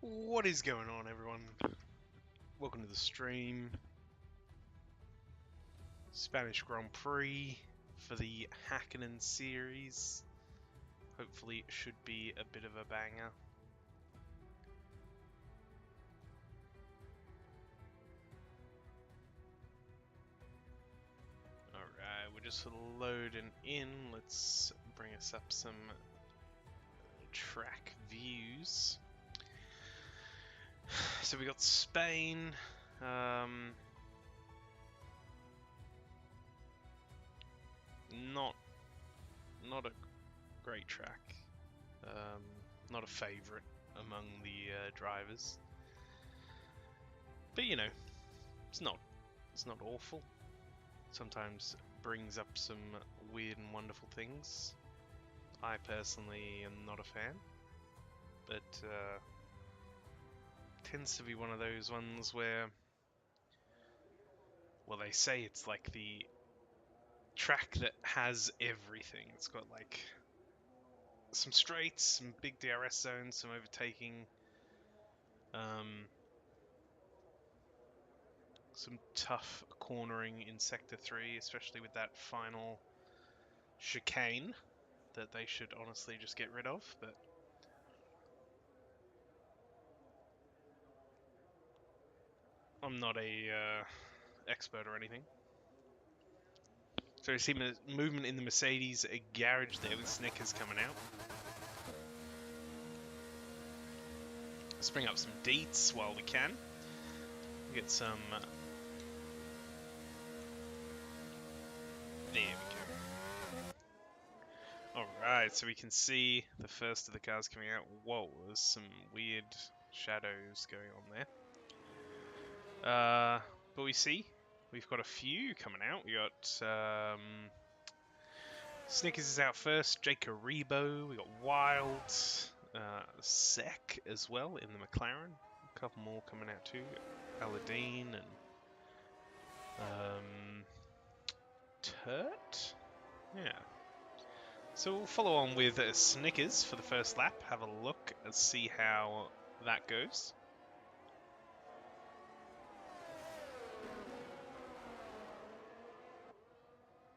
What is going on, everyone? Welcome to the stream. Spanish Grand Prix for the Hakkinen series. Hopefully it should be a bit of a banger. Alright, we're just loading in. Let's bring us up some track views. So we got Spain. Not a great track. Not a favourite among the drivers. But you know, it's not awful. Sometimes brings up some weird and wonderful things. I personally am not a fan, but tends to be one of those ones where, well, they say it's like the track that has everything. It's got like some straights, some big DRS zones, some overtaking, some tough cornering in Sector 3, especially with that final chicane that they should honestly just get rid of, but I'm not a expert or anything. So you see movement in the Mercedes garage there with Snickers coming out. Let's bring up some deets while we can. Get some... there we go. Alright, so we can see the first of the cars coming out. Whoa, there's some weird shadows going on there. But we see we've got a few coming out. We got Snickers is out first, Jake Aribo, we got Wild, Sec as well in the McLaren. A couple more coming out too. Aladdin and Turt? Yeah. So we'll follow on with Snickers for the first lap, have a look and see how that goes.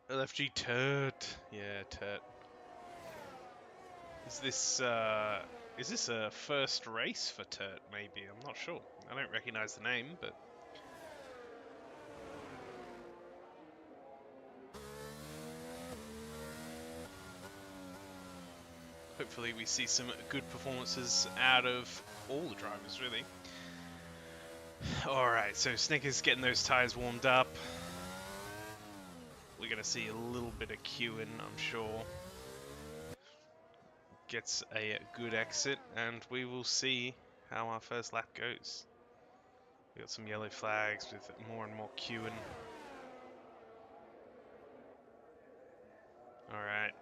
LFG Turt. Yeah, Turt. Is this a first race for Turt, maybe? I'm not sure. I don't recognize the name, but... hopefully we see some good performances out of all the drivers, really. Alright, so Snickers getting those tyres warmed up. We're going to see a little bit of queuing, I'm sure. Gets a good exit, and we will see how our first lap goes. We got some yellow flags with more and more queuing. Alright.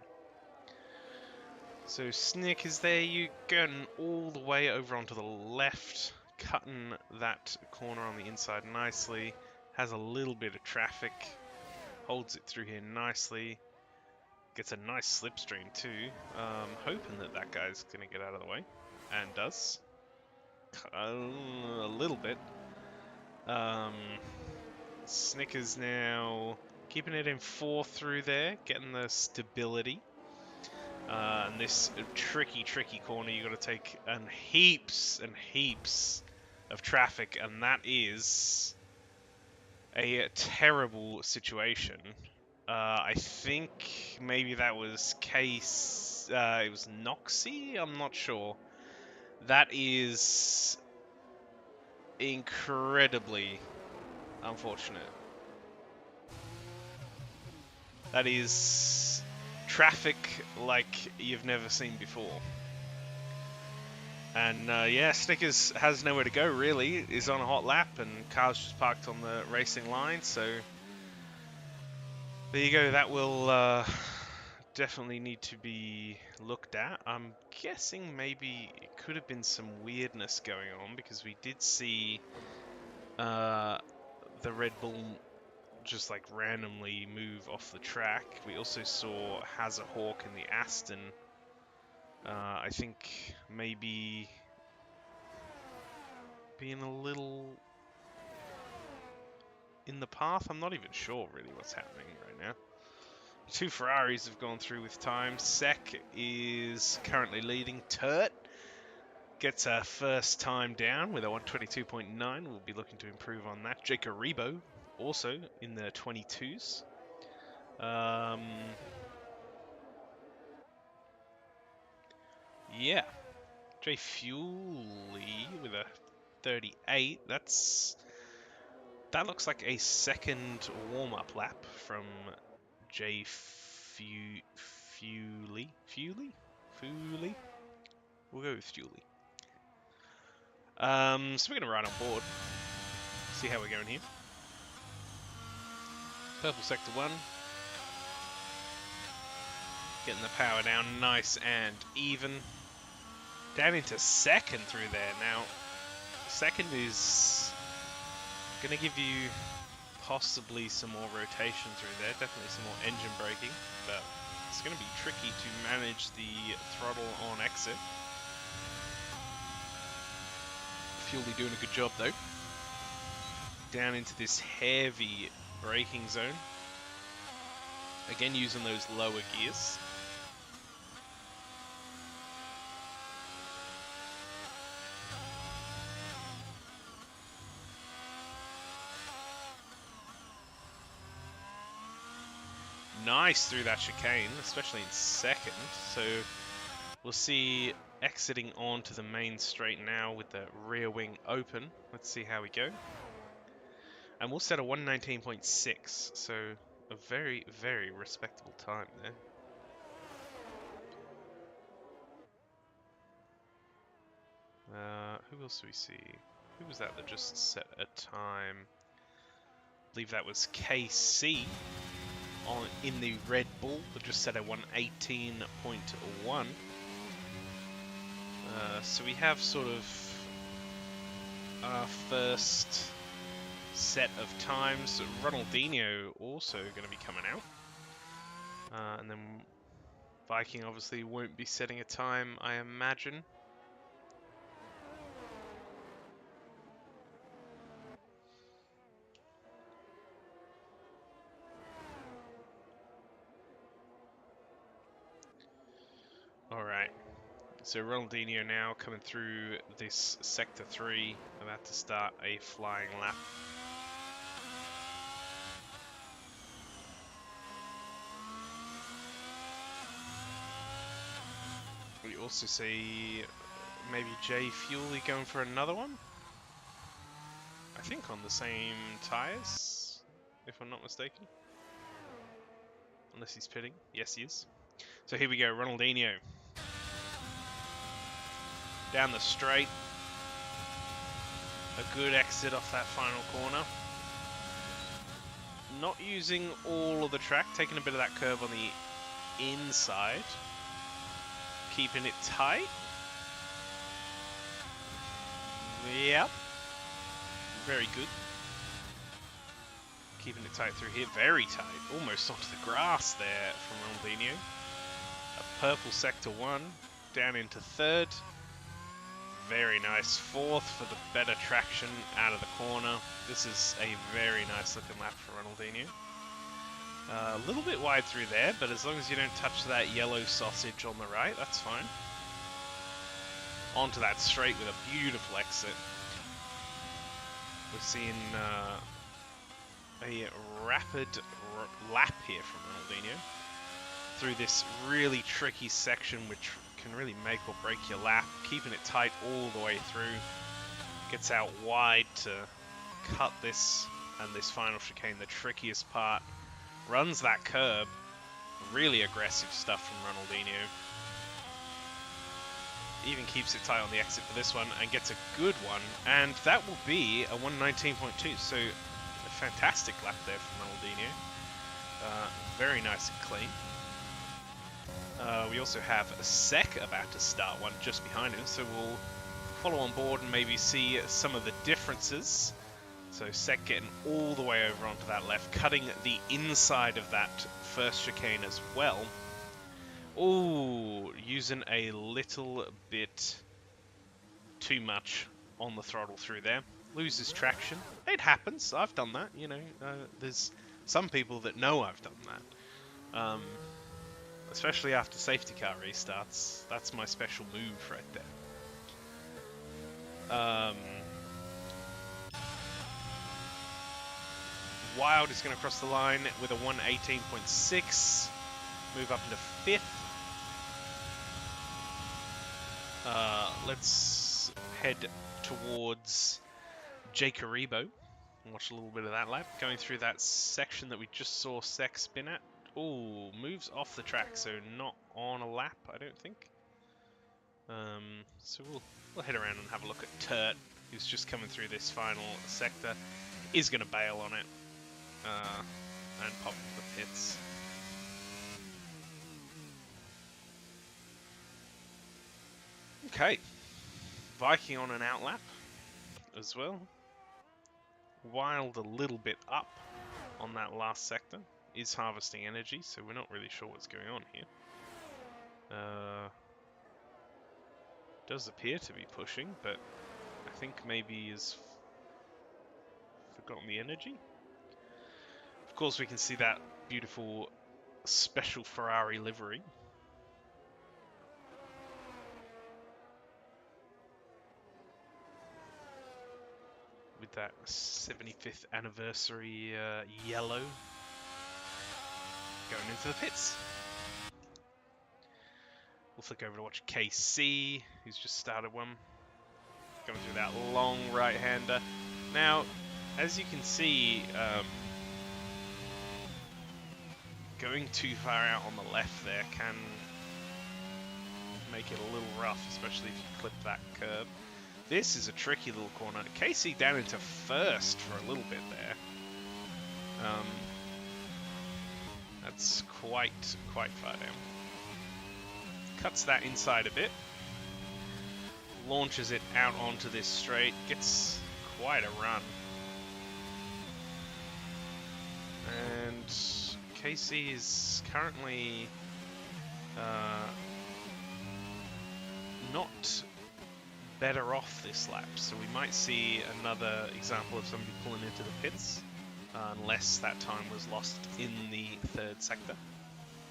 So Snickers there, you going all the way over onto the left, cutting that corner on the inside nicely. Has a little bit of traffic, holds it through here nicely. Gets a nice slipstream too. Hoping that guy's going to get out of the way, and does. A little bit. Snickers now keeping it in 4th through there, getting the stability. And this tricky corner, you got to take heaps and heaps of traffic, and that is a terrible situation. I think maybe that was case. It was Noxy. I'm not sure. That is incredibly unfortunate. That is traffic like you've never seen before. And yeah, Snickers has nowhere to go really. Is on a hot lap and car's just parked on the racing line, so there you go. That will definitely need to be looked at. I'm guessing maybe it could have been some weirdness going on, because we did see the Red Bull just like randomly move off the track. We also saw Hawk in the Aston. I think maybe being a little in the path. I'm not even sure really what's happening right now. Two Ferraris have gone through with time. Sec is currently leading. Turt gets a first time down with a 122.9. We'll be looking to improve on that. Jake Aribo also in the 22s. Yeah. Jay Fuely with a 38. That looks like a second warm-up lap from Jay Fuely. We'll go with Fuely. So we're gonna ride on board. See how we're going here. Purple sector 1. Getting the power down nice and even. Down into second through there. Now, second is going to give you possibly some more rotation through there. Definitely some more engine braking. But it's going to be tricky to manage the throttle on exit. Fuely doing a good job though. Down into this heavy braking zone. Again, using those lower gears. Nice through that chicane, especially in second. So we'll see exiting onto the main straight now with the rear wing open. Let's see how we go. And we'll set a 119.6, so a very, very respectable time there. Who else do we see? Who was that just set a time? I believe that was KC in the Red Bull that just set a 118.1. So we have sort of our first set of times. Ronaldinho also going to be coming out. And then Viking obviously won't be setting a time, I imagine. Alright, so Ronaldinho now coming through this Sector 3, about to start a flying lap. We also see maybe Jay Fuely going for another one. I think on the same tyres, if I'm not mistaken. Unless he's pitting. Yes, he is. So here we go, Ronaldinho. Down the straight. A good exit off that final corner. Not using all of the track, taking a bit of that curve on the inside. Keeping it tight. Yep. Very good. Keeping it tight through here. Very tight. Almost onto the grass there from Ronaldinho. A purple sector 1. Down into third. Very nice. Fourth for the better traction out of the corner. This is a very nice looking lap for Ronaldinho. A little bit wide through there, but as long as you don't touch that yellow sausage on the right, that's fine. Onto that straight with a beautiful exit. We're seeing a rapid lap here from Ronaldinho through this really tricky section, which can really make or break your lap. Keeping it tight all the way through. Gets out wide to cut this and this final chicane, the trickiest part. Runs that curb. Really aggressive stuff from Ronaldinho. Even keeps it tight on the exit for this one and gets a good one. And that will be a 119.2. So a fantastic lap there from Ronaldinho. Very nice and clean. We also have a Sec about to start one just behind him. So we'll follow on board and maybe see some of the differences. So Sec getting all the way over onto that left, cutting the inside of that first chicane as well. Oh, using a little bit too much on the throttle through there. Loses traction. It happens. I've done that. You know, there's some people that know I've done that. Especially after safety car restarts. That's my special move right there. Wild is going to cross the line with a 118.6. Move up into 5th. Let's head towards Jake Aribo and watch a little bit of that lap. Going through that section that we just saw Sec spin at. Ooh, moves off the track, so not on a lap, I don't think. So we'll head around and have a look at Turt, who's just coming through this final sector. Is going to bail on it and pop into the pits. Okay, Viking on an outlap as well. Wild a little bit up on that last sector. Is harvesting energy, so we're not really sure what's going on here. Does appear to be pushing, but I think maybe he's forgotten the energy. Of course, we can see that beautiful special Ferrari livery. With that 75th anniversary yellow going into the pits. We'll flick over to watch KC, who's just started one. Going through that long right-hander. Now, as you can see, going too far out on the left there can make it a little rough, especially if you clip that curb. This is a tricky little corner. KC down into 1st for a little bit there. That's quite far down. Cuts that inside a bit. Launches it out onto this straight. Gets quite a run. And KC is currently not better off this lap, so we might see another example of somebody pulling into the pits, unless that time was lost in the 3rd sector.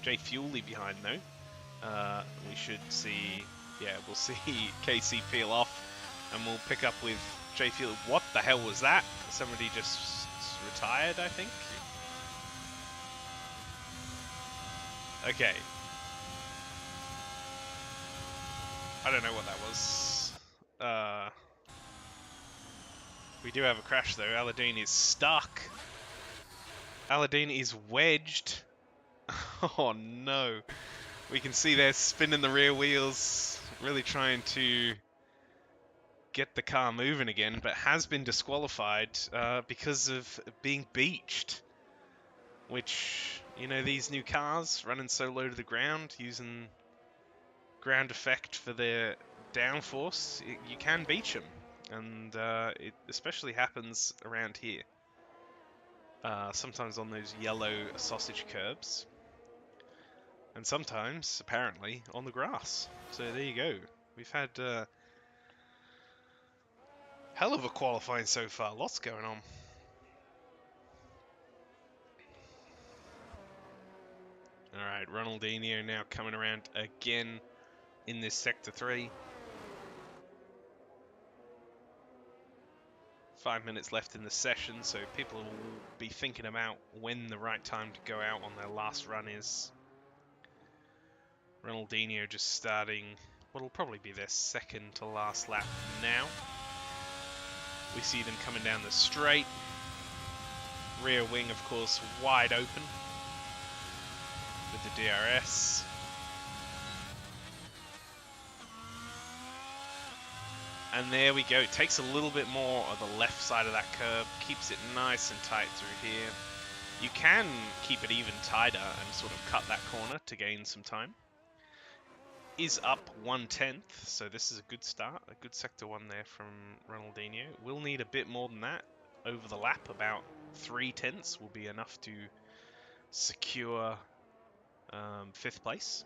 Jay Fueley behind though. We should see, yeah, we'll see KC peel off, and we'll pick up with Jay Fueley. What the hell was that? Somebody just retired, I think. Okay. I don't know what that was. We do have a crash though. Aladdin is stuck. Aladdin is wedged. Oh no. We can see they're spinning the rear wheels, really trying to get the car moving again, but has been disqualified because of being beached. Which, you know, these new cars running so low to the ground, using ground effect for their downforce, you can beach them. And it especially happens around here. Sometimes on those yellow sausage curbs. And sometimes, apparently, on the grass. So there you go. We've had hell of a qualifying so far. Lots going on. Alright, Ronaldinho now coming around again in this Sector 3. 5 minutes left in the session, so people will be thinking about when the right time to go out on their last run is. Ronaldinho just starting what'll probably be their 2nd to last lap now. We see them coming down the straight. Rear wing, of course, wide open with the DRS. And there we go. It takes a little bit more of the left side of that curb, keeps it nice and tight through here. You can keep it even tighter and sort of cut that corner to gain some time. Is up 1/10, so this is a good start. A good sector 1 there from Ronaldinho. We'll need a bit more than that over the lap. About 3/10 will be enough to secure 5th place.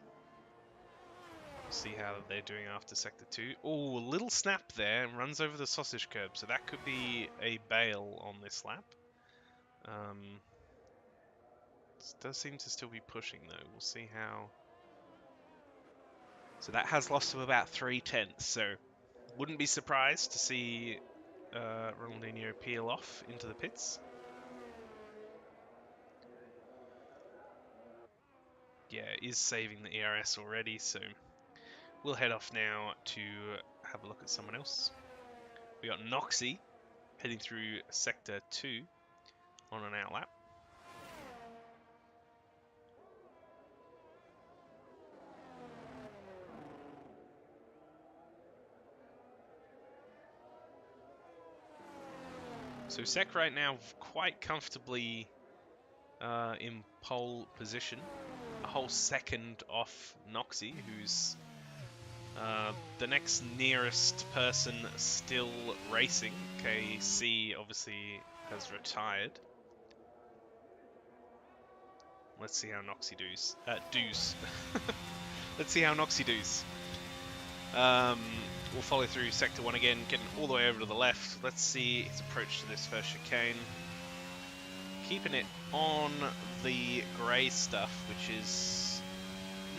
see how they're doing after Sector 2. Oh, a little snap there, and runs over the sausage curb, so that could be a bail on this lap. This does seem to still be pushing, though. We'll see how... So that has lost to about 3/10, so wouldn't be surprised to see Ronaldinho peel off into the pits. Yeah, is saving the ERS already, so we'll head off now to have a look at someone else. We got Noxy heading through Sector 2 on an outlap. So Sec right now quite comfortably in pole position, a whole second off Noxy, who's the next nearest person still racing. KC obviously has retired. Let's see how Noxy does. Let's see how Noxy does. We'll follow through Sector 1 again, getting all the way over to the left. Let's see his approach to this first chicane. Keeping it on the grey stuff, which is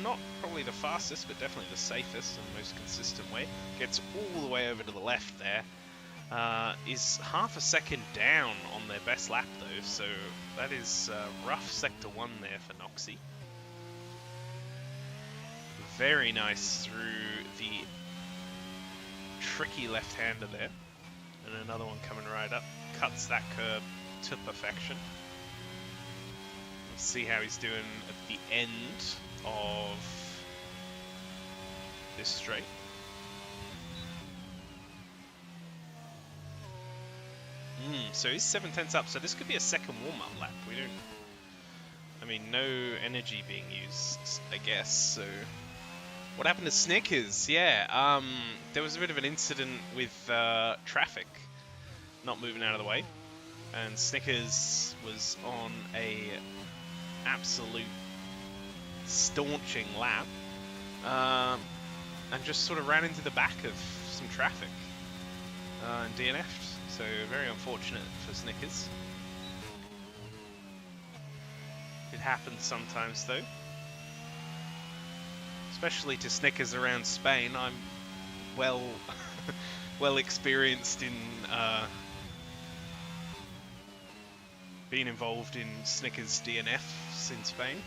not probably the fastest, but definitely the safest and most consistent way. Gets all the way over to the left there. Is half a second down on their best lap though, so that is rough Sector 1 there for Noxy. Very nice through the tricky left-hander there. And another one coming right up. Cuts that curb to perfection. Let's see how he's doing at the end of this straight. So he's 7/10 up, so this could be a second warm-up lap. We don't... I mean, no energy being used, I guess, so... What happened to Snickers? Yeah, there was a bit of an incident with traffic not moving out of the way, and Snickers was on a absolute staunching lap, and just sort of ran into the back of some traffic and DNF'd. So very unfortunate for Snickers. It happens sometimes though. Especially to Snickers around Spain. I'm well well experienced in being involved in Snickers DNFs in Spain.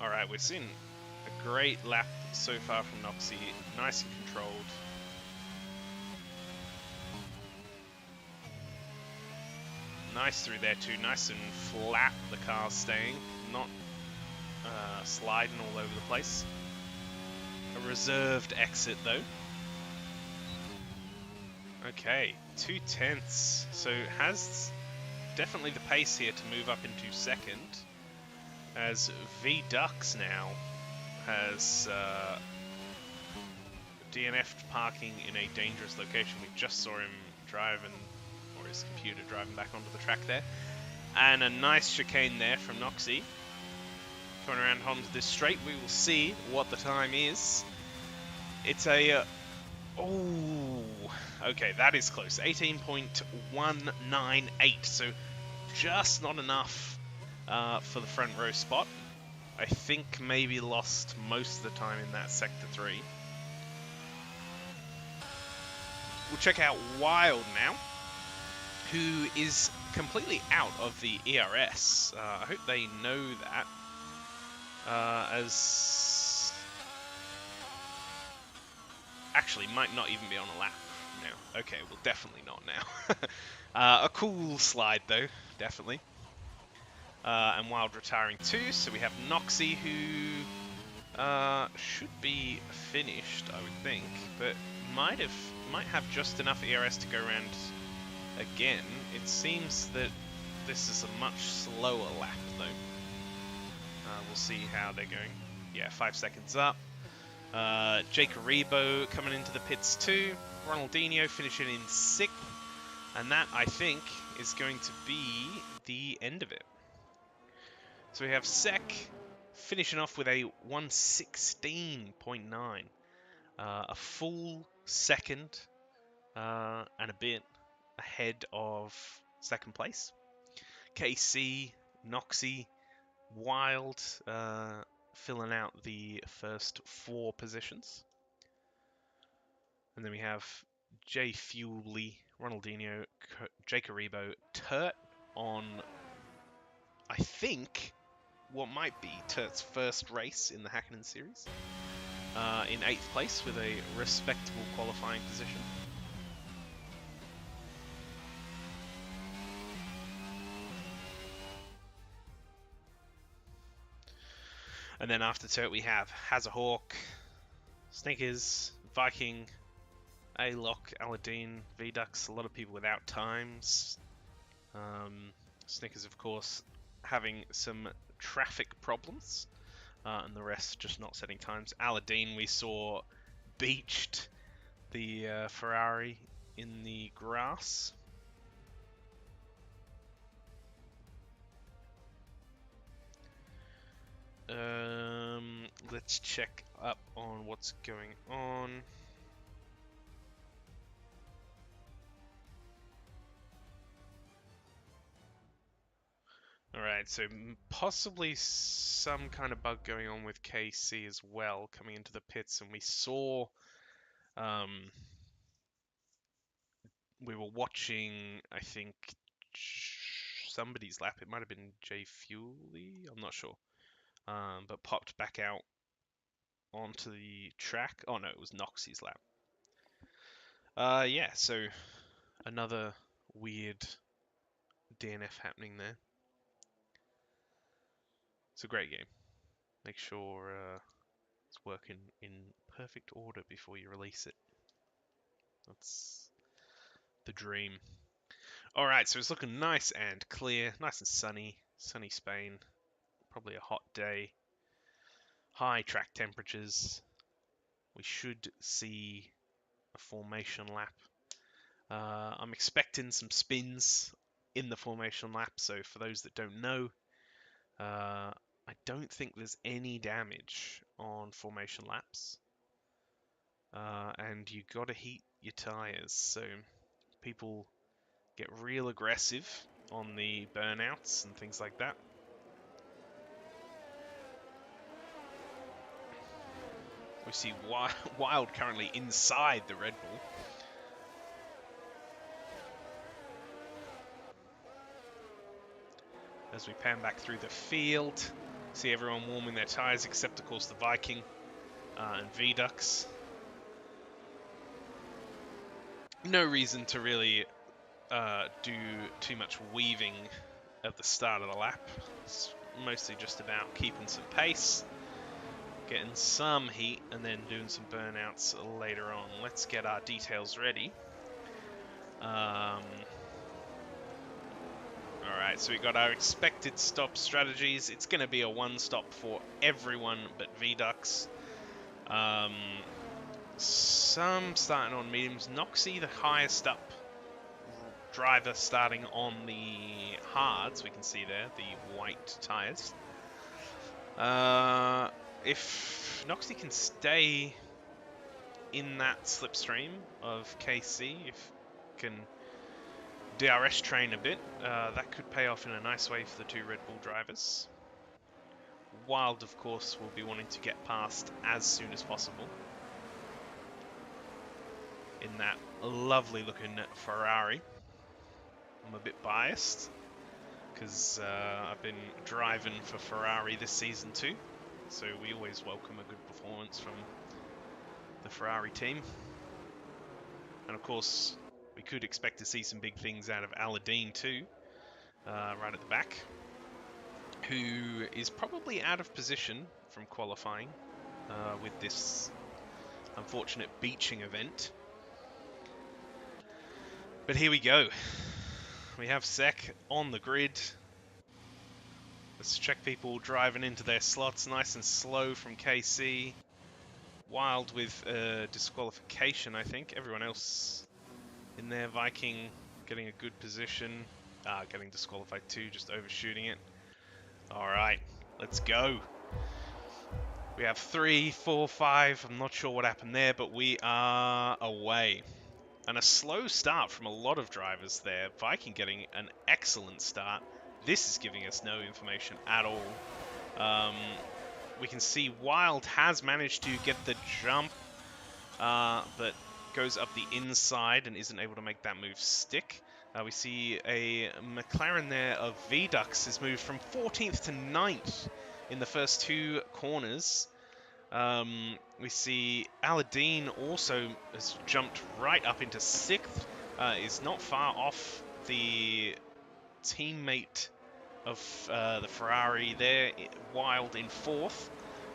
Alright, we're seeing a great lap so far from Noxy. Nice and controlled. Nice through there too. Nice and flat, the car's staying. Not sliding all over the place. A reserved exit though. Okay, 2/10. So has definitely the pace here to move up into second. As V Ducks now has DNF'd parking in a dangerous location. We just saw him driving, or his computer driving back onto the track there. And a nice chicane there from Noxy. Coming around onto this straight, we will see what the time is. It's a... oh, okay, that is close. 18.198, so just not enough for the front row spot. I think maybe lost most of the time in that Sector 3. We'll check out Wild now, who is completely out of the ERS. I hope they know that. As... actually, might not even be on a lap now. Okay, well, definitely not now. A cool slide, though, definitely. And Wild retiring too, so we have Noxy, who should be finished, I would think, but might have just enough ERS to go around again. It seems that this is a much slower lap, though. We'll see how they're going. Yeah, 5 seconds up. Jake Aribo coming into the pits too. Ronaldinho finishing in 6th. And that, I think, is going to be the end of it. So we have Sec finishing off with a 116.9. A full second and a bit ahead of second place. KC, Noxy, Wild filling out the first 4 positions. And then we have Jay Fuley, Ronaldinho, Jake Aribo, Turt on, I think, what might be Turt's first race in the Hakkinen series. In 8th place with a respectable qualifying position. And then after Turt we have Hazahawk, Snickers, Viking, A-Lock, Aladdin, Vidux, a lot of people without times. Snickers, of course, having some traffic problems, and the rest just not setting times. Aladdin, we saw beached the Ferrari in the grass. Let's check up on what's going on. Alright, so possibly some kind of bug going on with KC as well, coming into the pits, and we saw, we were watching, I think, somebody's lap. It might have been Jay Fuley, I'm not sure, but popped back out onto the track. Oh no, it was Noxy's lap. Yeah, so another weird DNF happening there. It's a great game. Make sure it's working in perfect order before you release it. That's the dream. Alright, so it's looking nice and clear, nice and sunny. Sunny Spain. Probably a hot day. High track temperatures. We should see a formation lap. I'm expecting some spins in the formation lap, so for those that don't know, I don't think there's any damage on formation laps. And you gotta heat your tires, so people get real aggressive on the burnouts and things like that. We see Wild currently inside the Red Bull. As we pan back through the field, see everyone warming their tires, except of course the Viking and Vidux. No reason to really do too much weaving at the start of the lap. It's mostly just about keeping some pace, getting some heat, and then doing some burnouts later on. Let's get our details ready. Alright, so we got our expected stop strategies. It's going to be a one-stop for everyone but Vidux. Some starting on mediums. Noxy, the highest up driver, starting on the hards. We can see there, the white tyres. If Noxy can stay in that slipstream of KC, if can DRS train a bit, that could pay off in a nice way for the 2 Red Bull drivers. Wild, of course, will be wanting to get past as soon as possible in that lovely looking Ferrari. I'm a bit biased because I've been driving for Ferrari this season too, so we always welcome a good performance from the Ferrari team. And of course, we could expect to see some big things out of Aladdin too, right at the back, who is probably out of position from qualifying with this unfortunate beaching event. But here we go. We have Sec on the grid. Let's check people driving into their slots nice and slow from KC. Wild with disqualification, I think. Everyone else in there. Viking getting a good position. Getting disqualified too, just overshooting it. Alright, let's go. We have 3, 4, 5. I'm not sure what happened there, but we are away. And a slow start from a lot of drivers there. Viking getting an excellent start. This is giving us no information at all. We can see Wild has managed to get the jump, but goes up the inside and isn't able to make that move stick. We see a McLaren there of Vedux has moved from 14th to 9th in the first 2 corners. We see Aladdin also has jumped right up into 6th, is not far off the teammate of the Ferrari there, Wild in 4th.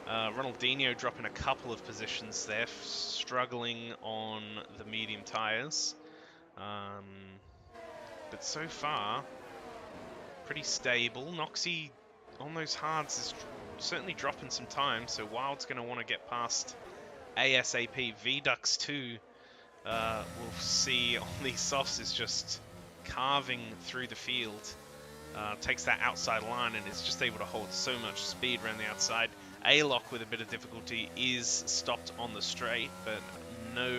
Ronaldinho dropping a couple of positions there, struggling on the medium tyres. But so far, pretty stable. Noxy on those hards is certainly dropping some time, so Wild's going to want to get past ASAP. Vedux 2, we'll see on these softs is just carving through the field. Takes that outside line and is just able to hold so much speed around the outside. A-Lock with a bit of difficulty is stopped on the straight, but no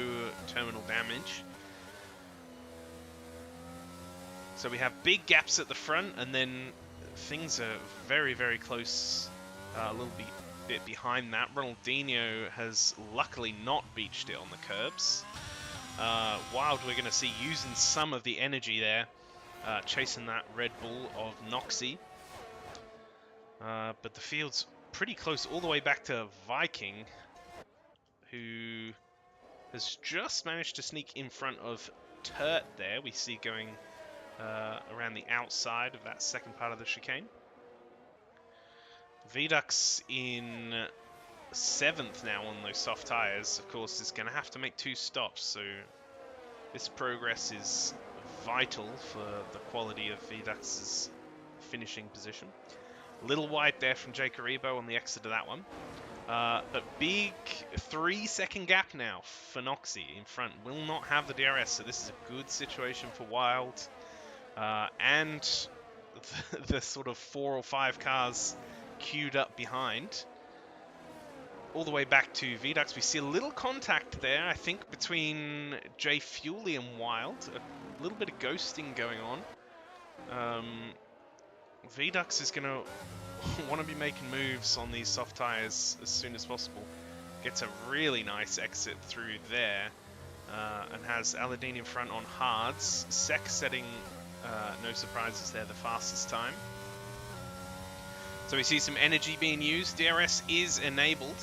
terminal damage. So we have big gaps at the front, and then things are very, very close, a little bit behind that. Ronaldinho has luckily not beached it on the curbs. Wild, we're going to see using some of the energy there, chasing that Red Bull of Noxy. But the field's pretty close all the way back to Viking, who has just managed to sneak in front of Turt there. We see going around the outside of that second part of the chicane. Vedux in 7th now on those soft tyres, of course, is going to have to make 2 stops, so this progress is vital for the quality of Vedux's finishing position. A little wide there from Jake Aribo on the exit of that one. But big 3-second gap now for Noxy in front. Will not have the DRS, so this is a good situation for Wild. And the sort of 4 or 5 cars queued up behind. All the way back to Vedux, we see a little contact there, I think, between Jay Fuely and Wild. A little bit of ghosting going on. Vedux is going to want to be making moves on these soft tyres as soon as possible. Gets a really nice exit through there, and has Aladdin in front on hards. Sek setting, no surprises there, the fastest time. So we see some energy being used. DRS is enabled.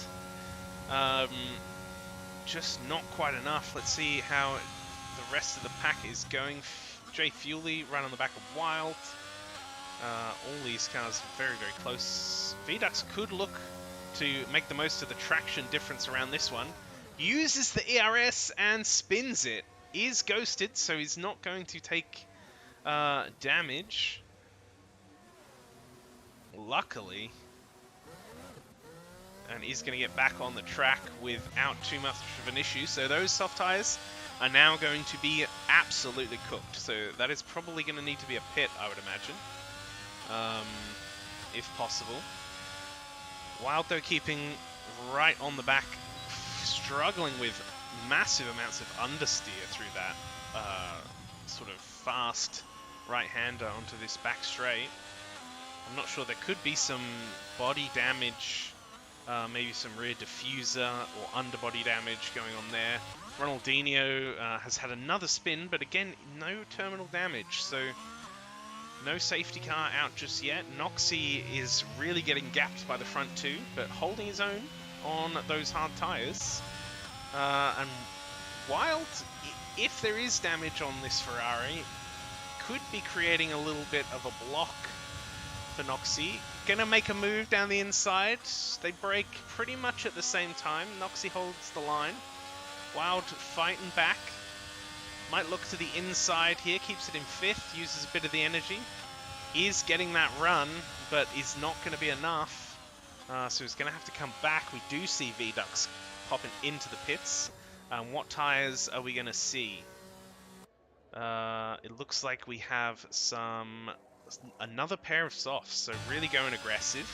Just not quite enough. Let's see how the rest of the pack is going. Jay Fuely right on the back of Wild. All these cars very, very close. Vedux could look to make the most of the traction difference around this one. Uses the ERS and spins it. Is ghosted, so he's not going to take damage. Luckily. And he's going to get back on the track without too much of an issue. So those soft tyres are now going to be absolutely cooked. So that is probably going to need to be a pit, I would imagine. If possible. Wild, though, keeping right on the back, struggling with massive amounts of understeer through that sort of fast right-hander onto this back straight. I'm not sure. There could be some body damage, maybe some rear diffuser or underbody damage going on there. Ronaldinho has had another spin, but again, no terminal damage, so no safety car out just yet. Noxy is really getting gapped by the front two, but holding his own on those hard tyres. And Wild, if there is damage on this Ferrari, could be creating a little bit of a block for Noxy. Gonna make a move down the inside. They break pretty much at the same time. Noxy holds the line. Wild fighting back. Might look to the inside here. Keeps it in 5th. Uses a bit of the energy. Is getting that run, but is not going to be enough. So he's going to have to come back. We do see Vedux popping into the pits. What tyres are we going to see? It looks like we have another pair of softs, so really going aggressive.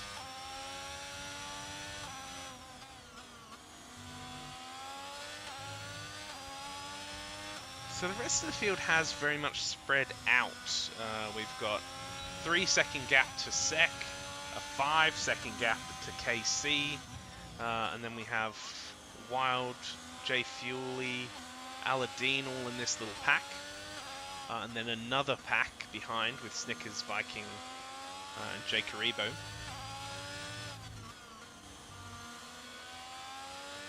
So the rest of the field has very much spread out. We've got 3-second gap to Sec, a 5-second gap to KC, and then we have Wild, J Fuely, Aladdin all in this little pack. And then another pack behind with Snickers, Viking, and J Karibo.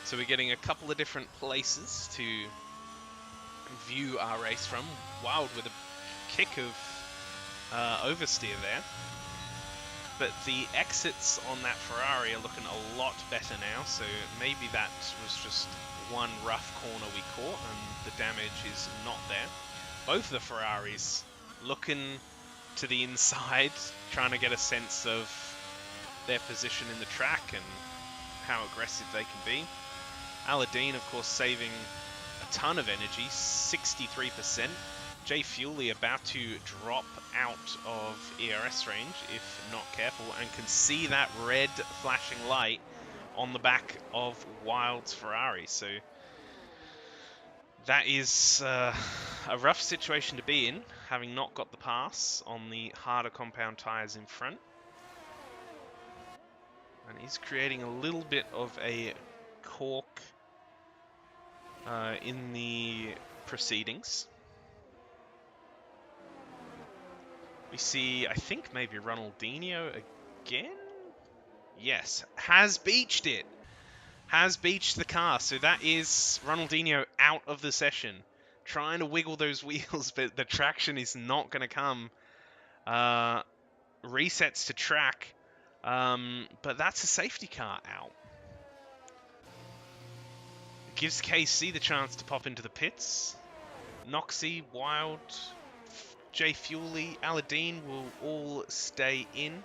So we're getting a couple of different places to view our race from. Wild with a kick of oversteer there. But the exits on that Ferrari are looking a lot better now, so maybe that was just one rough corner we caught and the damage is not there. Both of the Ferraris looking to the inside, trying to get a sense of their position in the track and how aggressive they can be. Aladdin, of course, saving a ton of energy, 63%. J Fuely about to drop out of ERS range if not careful, and can see that red flashing light on the back of Wild's Ferrari. So that is a rough situation to be in, having not got the pass on the harder compound tyres in front. And he's creating a little bit of a cork in the proceedings. We see, I think, maybe Ronaldinho again? Yes, has beached it. Has beached the car. So that is Ronaldinho out of the session. Trying to wiggle those wheels, but the traction is not going to come. Resets to track. But that's a safety car out. Gives KC the chance to pop into the pits. Noxy, Wild, J Fuely, Aladdin will all stay in.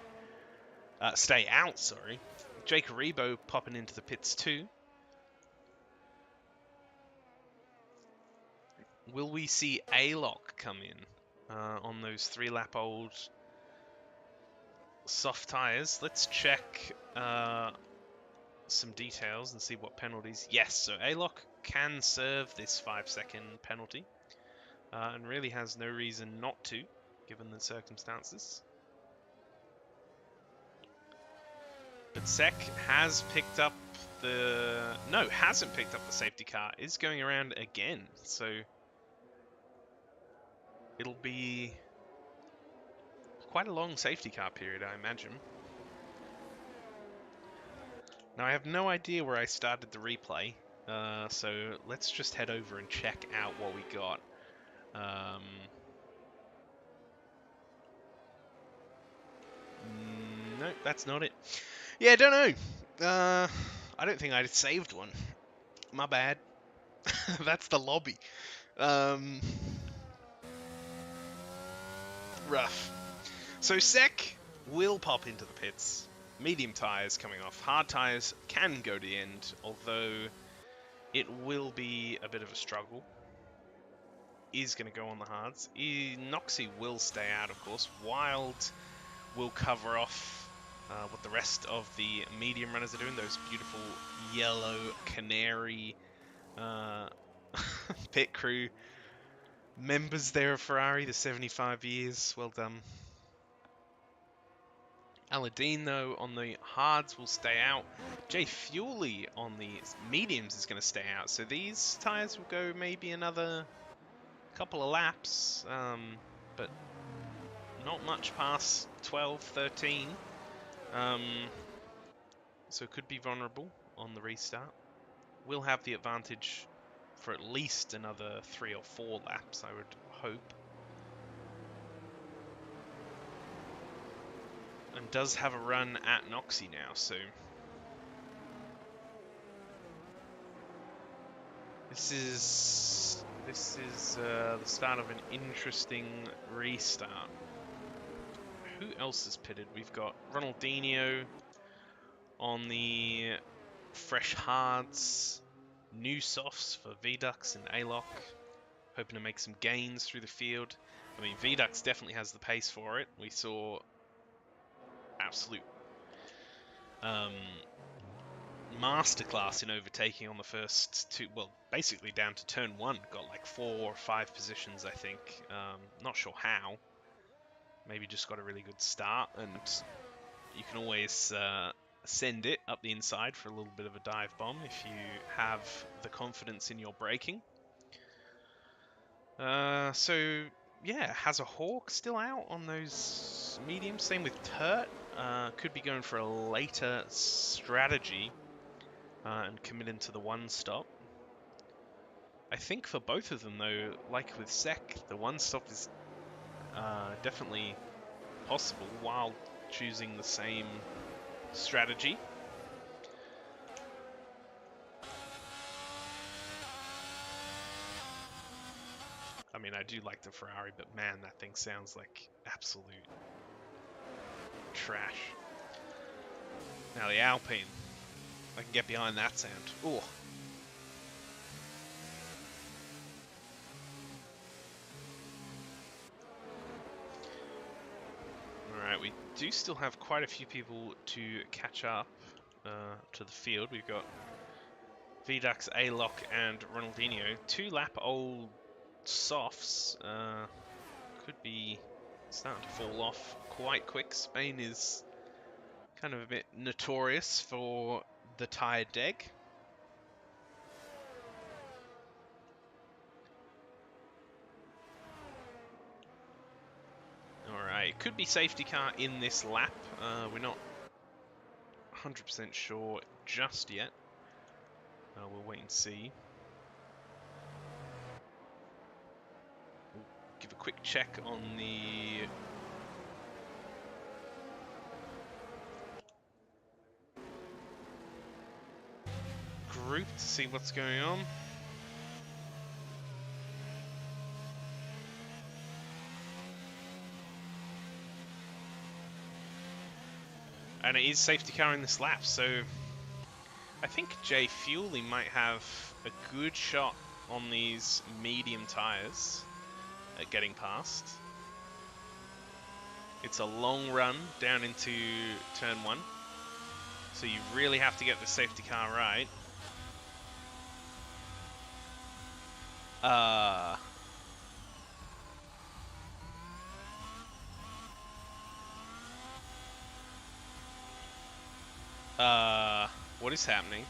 Stay out, sorry. J Karibo popping into the pits too. Will we see A-Lock come in on those 3-lap-old soft tyres? Let's check some details and see what penalties. Yes, so A-Lock can serve this 5-second penalty and really has no reason not to, given the circumstances. But Sec has picked up the... No, hasn't picked up the safety car. Is going around again, so it'll be quite a long safety car period, I imagine. Now, I have no idea where I started the replay, so let's just head over and check out what we got. No, that's not it. Yeah, I don't know. I don't think I saved one. My bad. That's the lobby. Rough. So Sec will pop into the pits. Medium tyres coming off. Hard tyres can go to the end, although it will be a bit of a struggle. Is going to go on the hards. Noxy will stay out, of course. Wild will cover off what the rest of the medium runners are doing. Those beautiful yellow canary pit crew members there of Ferrari, the 75 years. Well done. Aladdin, though, on the hards will stay out. J Fuely on the mediums is going to stay out. So these tyres will go maybe another couple of laps, but not much past 12, 13. So it could be vulnerable on the restart. We'll have the advantage for at least another 3 or 4 laps, I would hope. And does have a run at Noxy now, so this is the start of an interesting restart. Who else is pitted? We've got Ronaldinho on the fresh hards, new softs for VDUX and A-Lock, hoping to make some gains through the field. I mean, VDUX definitely has the pace for it. We saw absolute masterclass in overtaking on the first two, well, basically down to turn one. Got like 4 or 5 positions, I think. Not sure how. Maybe just got a really good start, and you can always send it up the inside for a little bit of a dive bomb if you have the confidence in your braking. So yeah, has a Hawk still out on those mediums. Same with Turt. Could be going for a later strategy and commit into the one stop. I think for both of them though, like with Sek, the one stop is definitely possible while choosing the same strategy. I mean, I do like the Ferrari, but man, that thing sounds like absolute trash. Now the Alpine, I can get behind that sound. Ooh. Alright, we do still have quite a few people to catch up to the field. We've got Vidux, A-Lock, and Ronaldinho. 2-lap-old softs could be starting to fall off quite quick. Spain is kind of a bit notorious for the tired deck. Alright, could be safety car in this lap. We're not 100% sure just yet. We'll wait and see. We'll give a quick check on the group to see what's going on. And it is safety car in this lap, so I think Jay Fuely might have a good shot on these medium tyres at getting past. It's a long run down into turn 1, so you really have to get the safety car right. What is happening?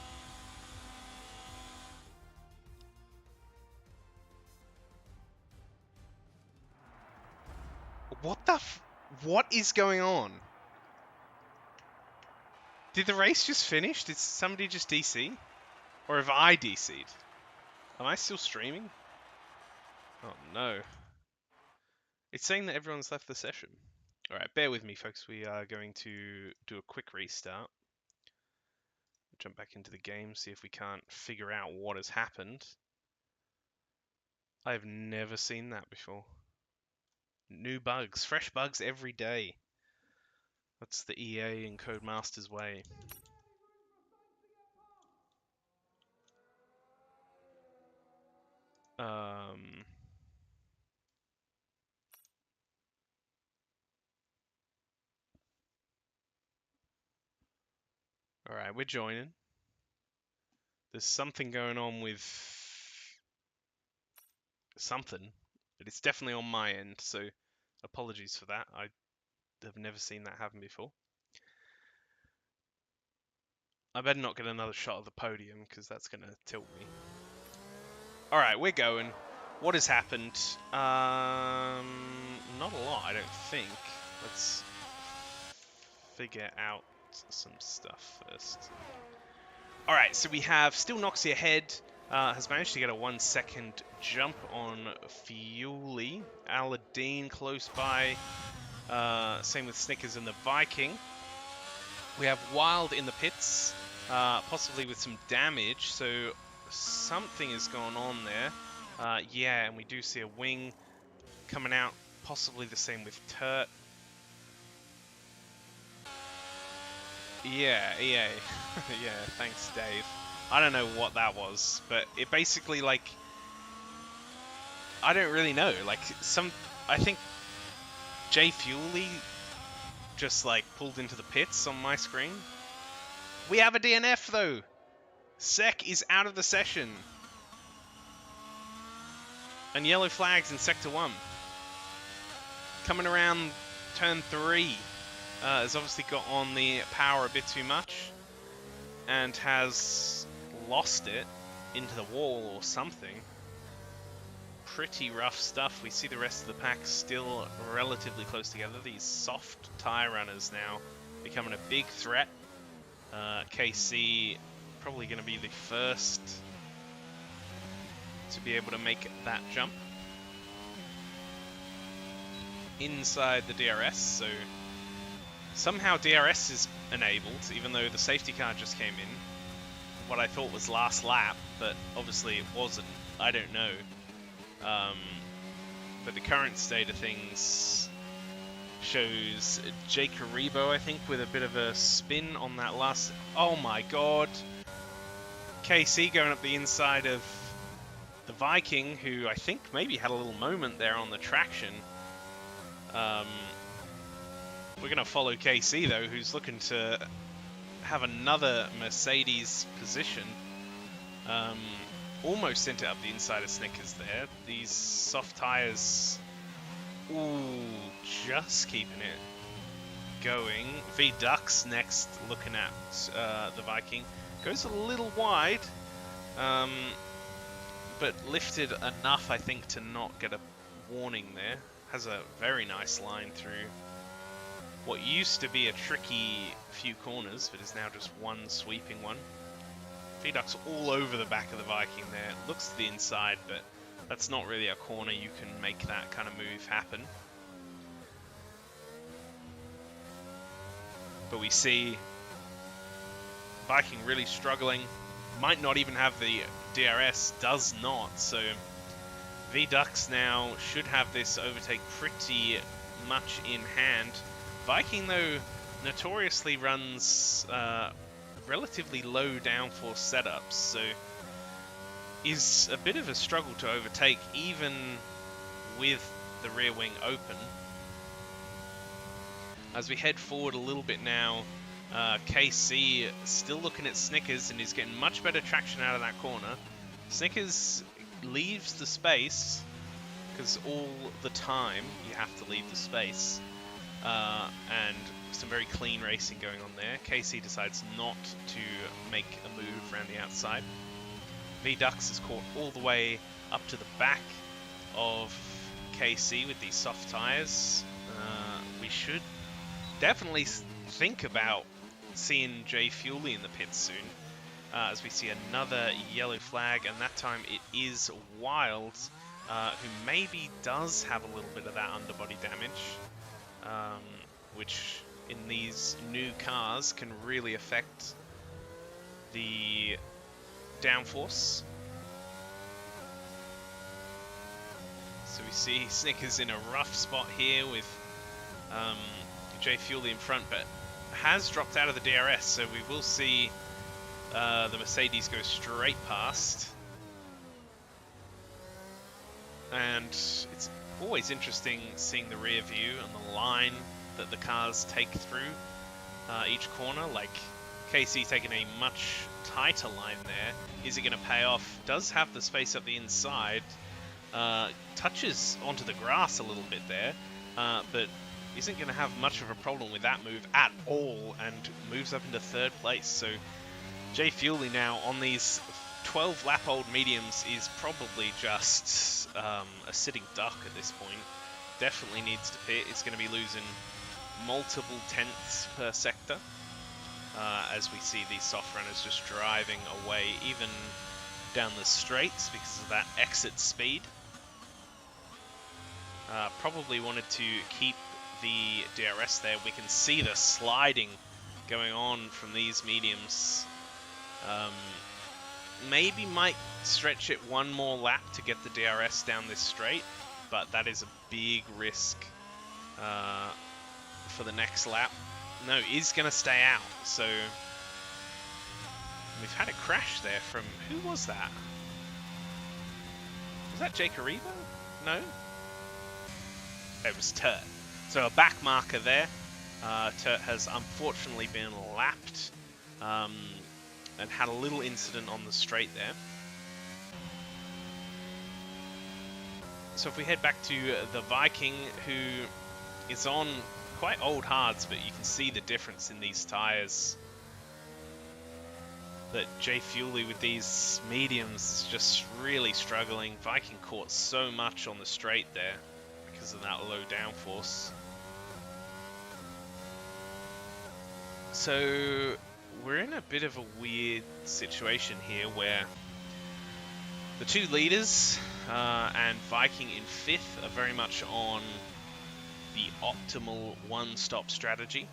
What is going on? Did the race just finish? Did somebody just DC? Or have I DC'd? Am I still streaming? Oh no. It's saying that everyone's left the session. Alright, bear with me folks, we are going to do a quick restart. Jump back into the game, see if we can't figure out what has happened. I've never seen that before. New bugs, fresh bugs every day. That's the EA and Codemasters way. Alright, we're joining. There's something going on with something, but it's definitely on my end, so apologies for that. I have never seen that happen before. I better not get another shot of the podium, because that's going to tilt me. Alright, we're going. What has happened? Not a lot, I don't think. Let's figure out some stuff first. Alright, so we have still Noxie ahead. Has managed to get a 1 second jump on Fuely. Aladdin close by. Same with Snickers and the Viking. We have Wild in the pits, possibly with some damage, so something is going on there. Yeah, and we do see a wing coming out, possibly the same with Turt. Yeah, EA. Yeah, thanks, Dave. I don't know what that was, but it basically, like, I don't really know. Like, I think Jay Fuely just, like, pulled into the pits on my screen. We have a DNF, though! Sec is out of the session. And yellow flags in Sector 1. Coming around turn 3. Has obviously got on the power a bit too much. And has lost it into the wall or something. Pretty rough stuff. We see the rest of the pack still relatively close together. These soft tyre runners now becoming a big threat. KC probably going to be the first to be able to make that jump inside the DRS. So somehow DRS is enabled, even though the safety car just came in. What I thought was last lap, but obviously it wasn't. I don't know. But the current state of things shows Jake Aribo, I think, with a bit of a spin on that last... Oh my god! KC going up the inside of the Viking, who I think maybe had a little moment there on the traction. We're going to follow KC, though, who's looking to have another Mercedes position. Almost sent it up the inside of Snickers there. These soft tyres, ooh, just keeping it going. V-Ducks next, looking at the Viking. Goes a little wide, but lifted enough, I think, to not get a warning there. Has a very nice line through what used to be a tricky few corners, but is now just one sweeping one. V-Ducks all over the back of the Viking there. It looks to the inside, but that's not really a corner you can make that kind of move happen. But we see Viking really struggling. Might not even have the DRS, does not. So V-Ducks now should have this overtake pretty much in hand. Viking, though, notoriously runs relatively low downforce setups, so is a bit of a struggle to overtake even with the rear wing open. As we head forward a little bit now, KC still looking at Snickers and is getting much better traction out of that corner. Snickers leaves the space, because all the time you have to leave the space, and some very clean racing going on there. KC decides not to make a move around the outside. V-Ducks is caught all the way up to the back of KC with these soft tyres. We should definitely think about seeing Jay Fueley in the pits soon, as we see another yellow flag, and that time it is Wild, who maybe does have a little bit of that underbody damage, which in these new cars can really affect the downforce. So we see Snickers in a rough spot here with Jay Fueley in front, but has dropped out of the DRS, so we will see the Mercedes go straight past. And it's always interesting seeing the rear view and the line that the cars take through each corner. Like KC taking a much tighter line there. Is it going to pay off? Does have the space up the inside. Touches onto the grass a little bit there, but isn't going to have much of a problem with that move at all, and moves up into third place. So Jay Fueley now on these 12 lap old mediums is probably just a sitting duck at this point. Definitely needs to pit. It's going to be losing multiple tenths per sector, as we see these soft runners just driving away even down the straights because of that exit speed. Probably wanted to keep the DRS there. We can see the sliding going on from these mediums. Maybe might stretch it one more lap to get the DRS down this straight, but that is a big risk for the next lap. No, is going to stay out. So we've had a crash there from, who was that? Was that Jake Aribo? No? It was Turt. So a back marker there. Turt has unfortunately been lapped. and had a little incident on the straight there. So if we head back to the Viking, who is on quite old hards, but you can see the difference in these tyres. That Jay Fuely with these mediums is just really struggling. Viking caught so much on the straight there because of that low downforce. So we're in a bit of a weird situation here where the two leaders and Viking in 5th are very much on the optimal one-stop strategy.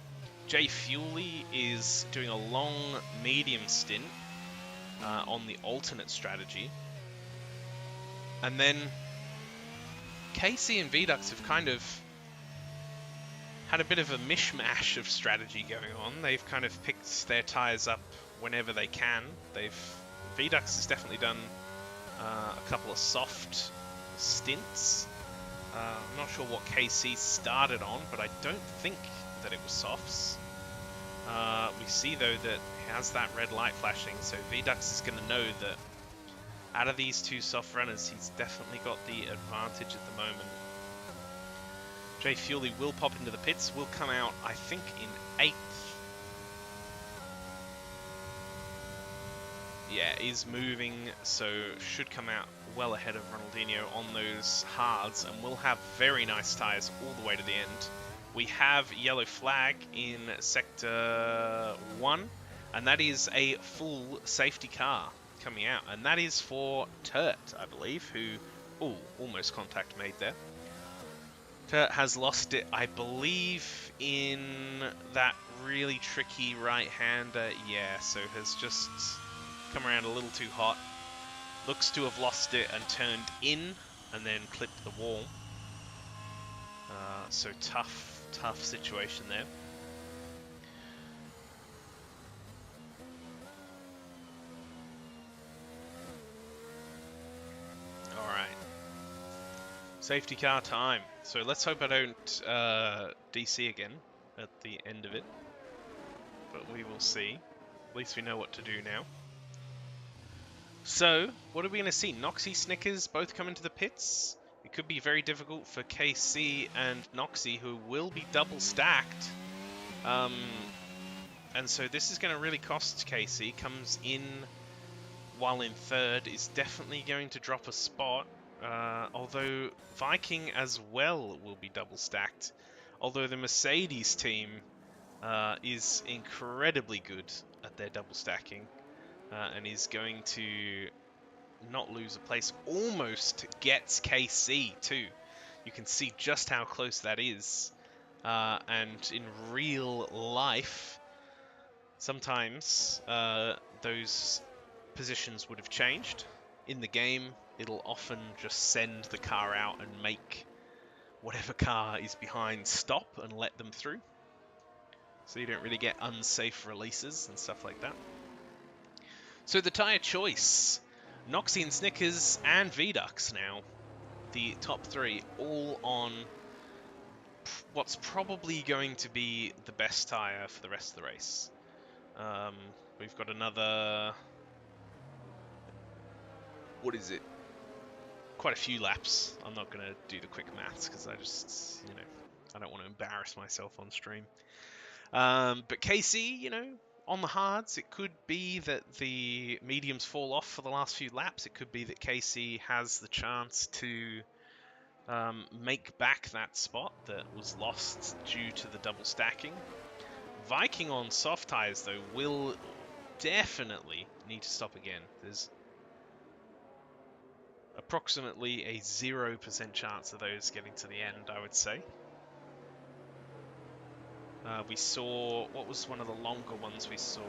Jay Fuely is doing a long medium stint on the alternate strategy. And then KC and Vedux have kind of had a bit of a mishmash of strategy going on. They've kind of picked their tyres up whenever they can. Vedux has definitely done a couple of soft stints. I'm not sure what KC started on, but I don't think that it was softs. We see though that he has that red light flashing, so Vedux is going to know that out of these two soft runners, he's definitely got the advantage at the moment. Jay Fuely will pop into the pits, will come out, I think, in 8th. Yeah, is moving, so should come out well ahead of Ronaldinho on those hards, and will have very nice tyres all the way to the end. We have yellow flag in sector 1, and that is a full safety car coming out, and that is for Turt, I believe, who, oh, almost contact made there. Turt has lost it, I believe, in that really tricky right-hander. Yeah, so has just come around a little too hot. Looks to have lost it and turned in and then clipped the wall. So tough situation there. Alright. Safety car time. So let's hope I don't DC again at the end of it. But we will see. At least we know what to do now. So, what are we going to see? Noxie, Snickers both come into the pits. It could be very difficult for KC and Noxie, who will be double stacked. And so this is going to really cost KC. Comes in while in 3rd, is definitely going to drop a spot. Although Viking as well will be double stacked. Although the Mercedes team is incredibly good at their double stacking. And is going to not lose a place. Almost gets KC too. You can see just how close that is. And in real life, sometimes those positions would have changed. In the game, it'll often just send the car out and make whatever car is behind stop and let them through. So you don't really get unsafe releases and stuff like that. So the tyre choice, Noxie and Snickers and Vedux now, the top 3, all on what's probably going to be the best tyre for the rest of the race. We've got another, what is it? Quite a few laps. I'm not going to do the quick maths because I just, I don't want to embarrass myself on stream. But KC, on the hards, it could be that the mediums fall off for the last few laps. It could be that KC has the chance to make back that spot that was lost due to the double stacking. Viking on soft tyres, though, will definitely need to stop again. There's approximately a 0% chance of those getting to the end, I would say. We saw, what was one of the longer ones we saw?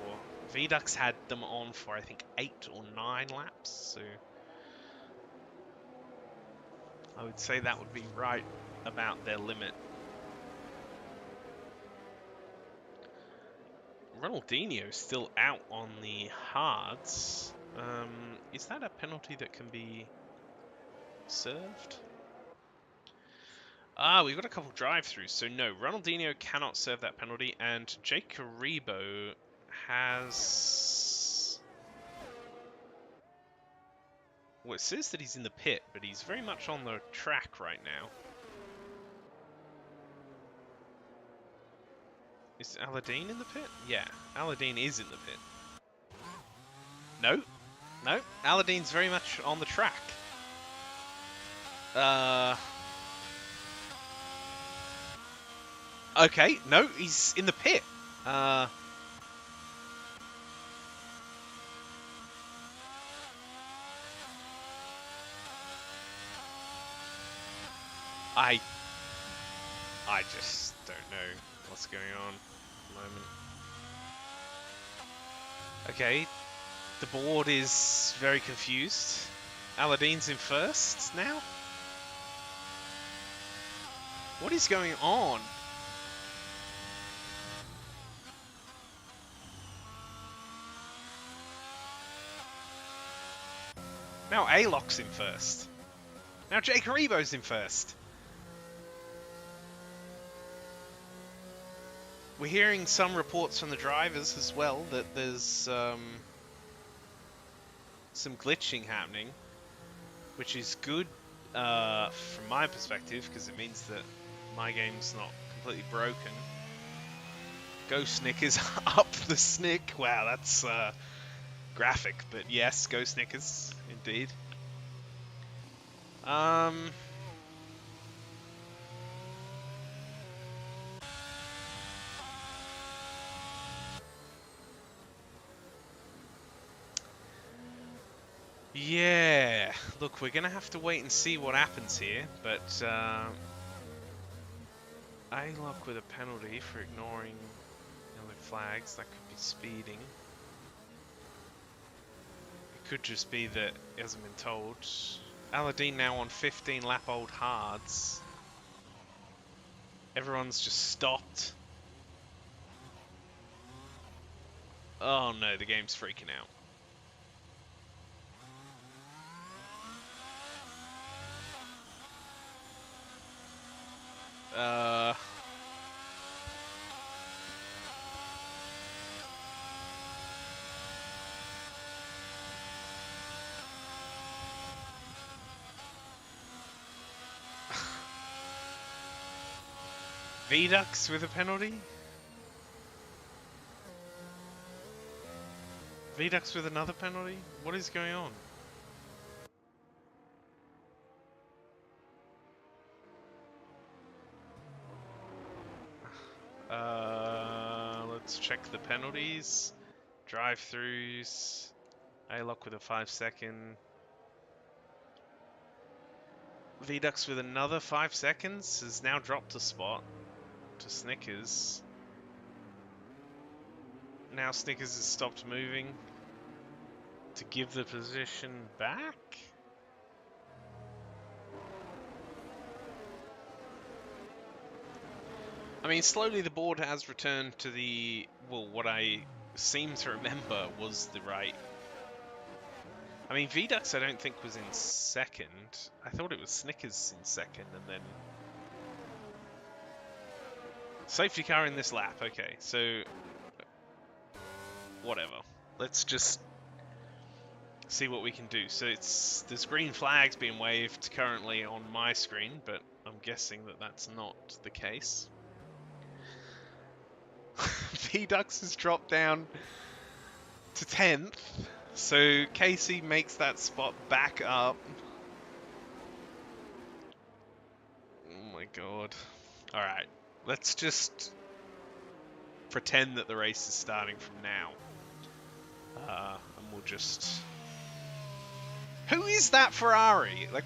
Vedux had them on for, I think, 8 or 9 laps, so I would say that would be right about their limit. Ronaldinho still out on the hards. Is that a penalty that can be served? We've got a couple drive-throughs, so no, Ronaldinho cannot serve that penalty, and Jake Karibo has... Well, it says that he's in the pit, but he's very much on the track right now. Is Aladdin in the pit? Yeah, Aladdin is in the pit. No, no, Aladdin's very much on the track. Okay, no, he's in the pit. I just don't know what's going on at the moment. Okay, the board is very confused. Aladdin's in first now? What is going on? Now Alok's in first. Now Jake Haribo's in first. We're hearing some reports from the drivers as well that there's some glitching happening, which is good from my perspective because it means that my game's not completely broken. Ghost Snick is up the Snick. Wow, that's graphic, but yes, Ghost Snickers indeed. Yeah, look, we're gonna have to wait and see what happens here, but A-Lock with a penalty for ignoring yellow flags, that could be speeding. It could just be that it hasn't been told. Aladdin now on 15 lap old hards. Everyone's just stopped. Oh no, the game's freaking out. Vedux with a penalty? Vedux with another penalty? What is going on? Let's check the penalties. Drive-throughs. A-Lock with a 5-second. Vedux with another 5 seconds has now dropped a spot to Snickers. Now Snickers has stopped moving to give the position back. I mean, slowly the board has returned to the, well, what I seem to remember was the right. I mean, Vedux I don't think was in second. I thought it was Snickers in second, and then safety car in this lap. Okay, so whatever. Let's just see what we can do. So there's green flags being waved currently on my screen, but I'm guessing that that's not the case. Vedux has dropped down to 10th, so Casey makes that spot back up. Oh my god. Alright, let's just pretend that the race is starting from now. And we'll just... Who is that Ferrari? Like,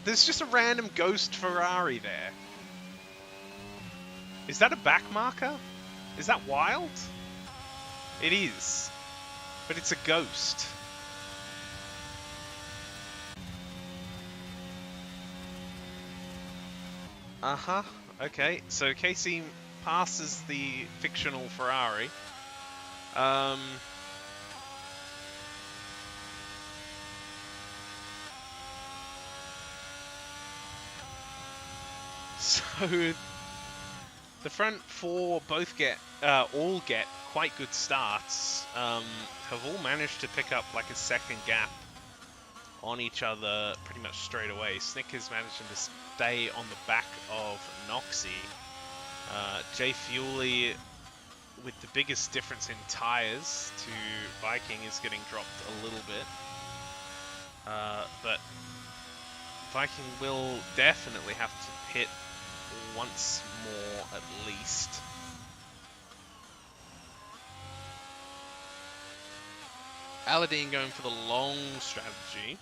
there's just a random ghost Ferrari there. Is that a back marker? Is that wild? It is. But it's a ghost. Uh-huh. Okay, so Casey passes the fictional Ferrari. So the front four both all get quite good starts. Have all managed to pick up like a second gap on each other pretty much straight away. Snickers managing to stay on the back of Noxie. Jay Fuely, with the biggest difference in tyres to Viking, is getting dropped a little bit. But Viking will definitely have to pit once more at least. Aladdin going for the long strategy.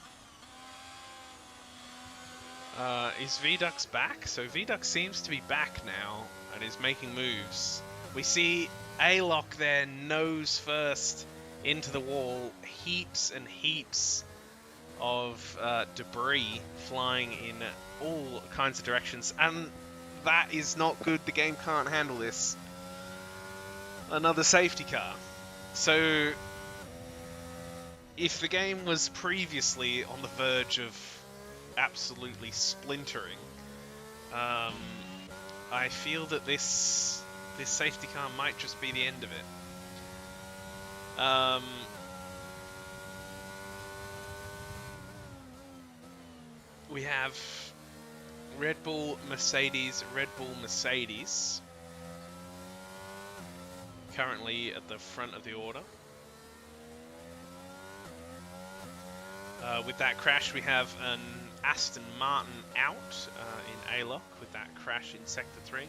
Is VDuck's back? So VDuck seems to be back now and is making moves. We see A-Lock there, nose first into the wall. Heaps and heaps of debris flying in all kinds of directions. And that is not good. The game can't handle this. Another safety car. So if the game was previously on the verge of absolutely splintering, I feel that this safety car might just be the end of it. We have Red Bull, Mercedes, currently at the front of the order. With that crash, we have an Aston Martin out in A-Lock with that crash in Sector 3.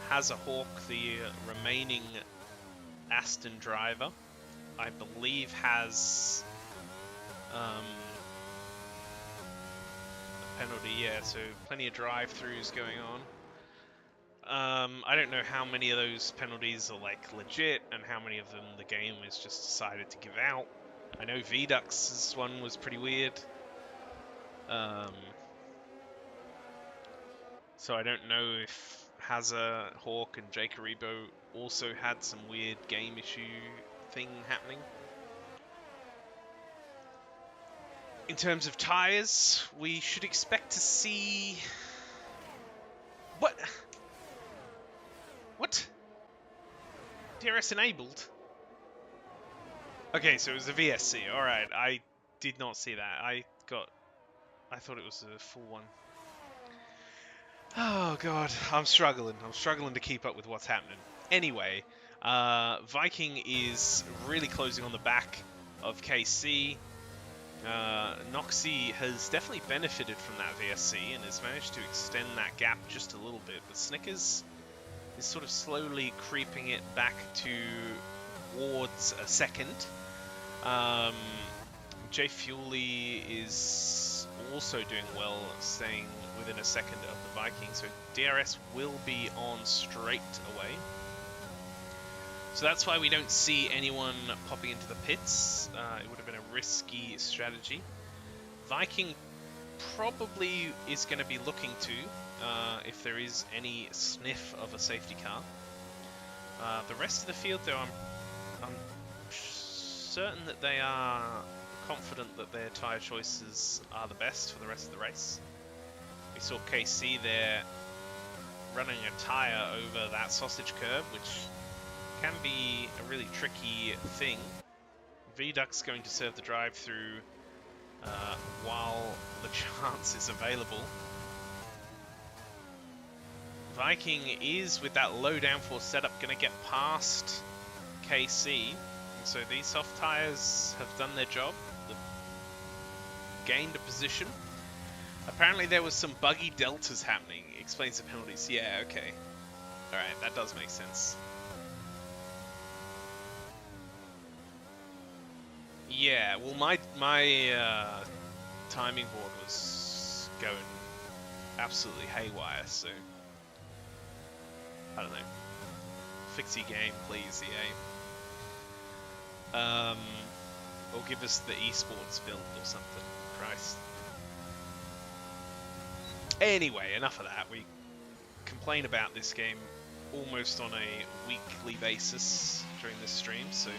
Hawk, the remaining Aston driver, I believe has a penalty, yeah, so plenty of drive-throughs going on. I don't know how many of those penalties are like legit and how many of them the game has just decided to give out. I know VDuck's one was pretty weird. So I don't know if Hawk, and Jake Aribo also had some weird game issue thing happening. In terms of tyres, we should expect to see... What? DRS enabled? Okay, so it was a VSC. Alright, I did not see that. I thought it was a full one. Oh god, I'm struggling. I'm struggling to keep up with what's happening. Anyway, Viking is really closing on the back of KC. Noxie has definitely benefited from that VSC and has managed to extend that gap just a little bit, but Snickers is sort of slowly creeping it back towards a second. Jay Fuely is also doing well, staying within a second of the Viking, so DRS will be on straight away. So that's why we don't see anyone popping into the pits. It would have been a risky strategy. Viking probably is going to be looking to, if there is any sniff of a safety car. The rest of the field, though, I'm certain that they are confident that their tyre choices are the best for the rest of the race. We saw KC there running a tyre over that sausage curb, which can be a really tricky thing. VDuck's going to serve the drive-through while the chance is available. Viking is, with that low downforce setup, going to get past KC. So these soft tyres have done their job. They've gained a position. Apparently there was some buggy deltas happening. Explains the penalties. Yeah, okay. Alright, that does make sense. Yeah, well my timing board was going absolutely haywire, so I don't know. Fix your game, please, EA. Or give us the esports build or something. Christ. Anyway, enough of that. We complain about this game almost on a weekly basis during this stream, so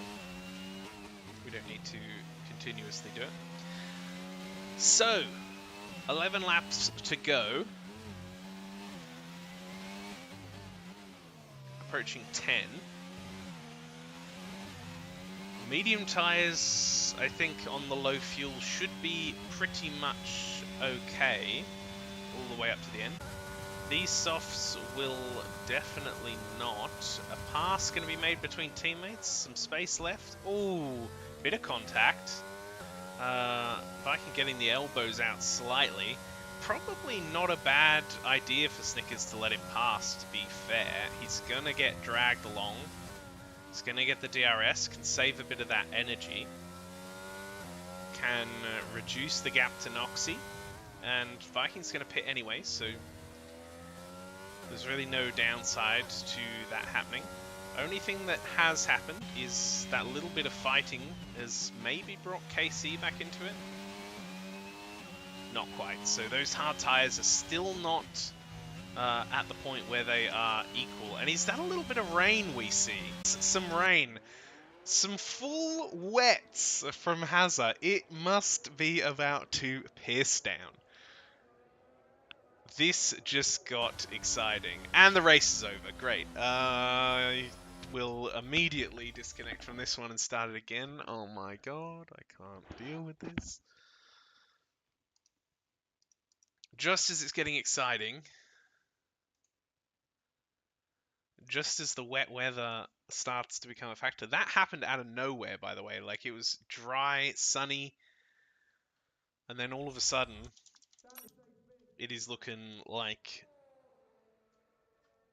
we don't need to continuously do it. So, 11 laps to go. Approaching 10. Medium tyres, I think, on the low fuel should be pretty much okay all the way up to the end. These softs will definitely not. A pass going to be made between teammates. Some space left. Ooh, bit of contact. Viking getting the elbows out slightly. Probably not a bad idea for Snickers to let him pass, to be fair. He's going to get dragged along. He's going to get the DRS, can save a bit of that energy. Can reduce the gap to Noxy. And Viking's going to pit anyway, so there's really no downside to that happening. Only thing that has happened is that little bit of fighting has maybe brought KC back into it. Not quite. So those hard tyres are still not at the point where they are equal. And is that a little bit of rain we see? Some rain. Some full wets from Hazza. It must be about to piss down. This just got exciting. And the race is over. Great. I will immediately disconnect from this one and start it again. Oh my god, I can't deal with this. Just as it's getting exciting, just as the wet weather starts to become a factor. That happened out of nowhere, by the way. Like, it was dry, sunny, and then all of a sudden, it is looking like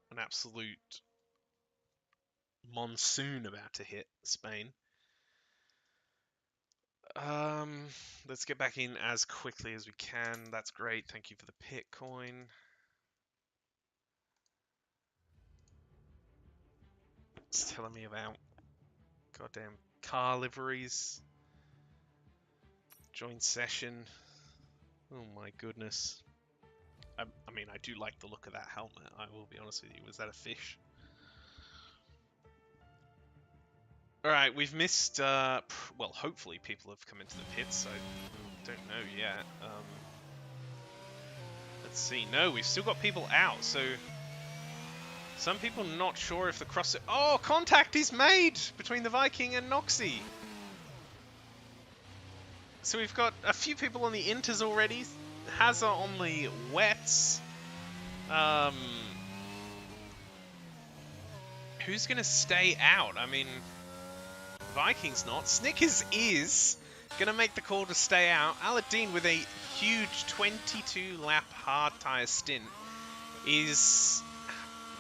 an absolute monsoon about to hit Spain. Let's get back in as quickly as we can. That's great. Thank you for the pit coin. It's telling me about goddamn car liveries. Join session. Oh my goodness. I mean, I do like the look of that helmet. I will be honest with you. Was that a fish? Alright, we've missed, well, hopefully people have come into the pits. I don't know yet. Let's see. No, we've still got people out, so some people not sure if the cross... Oh, contact is made between the Viking and Noxy. So we've got a few people on the inters already. Hazza on the wets. Who's going to stay out? I mean... Vikings not. Snickers is going to make the call to stay out. Aladdin with a huge 22-lap hard tyre stint is,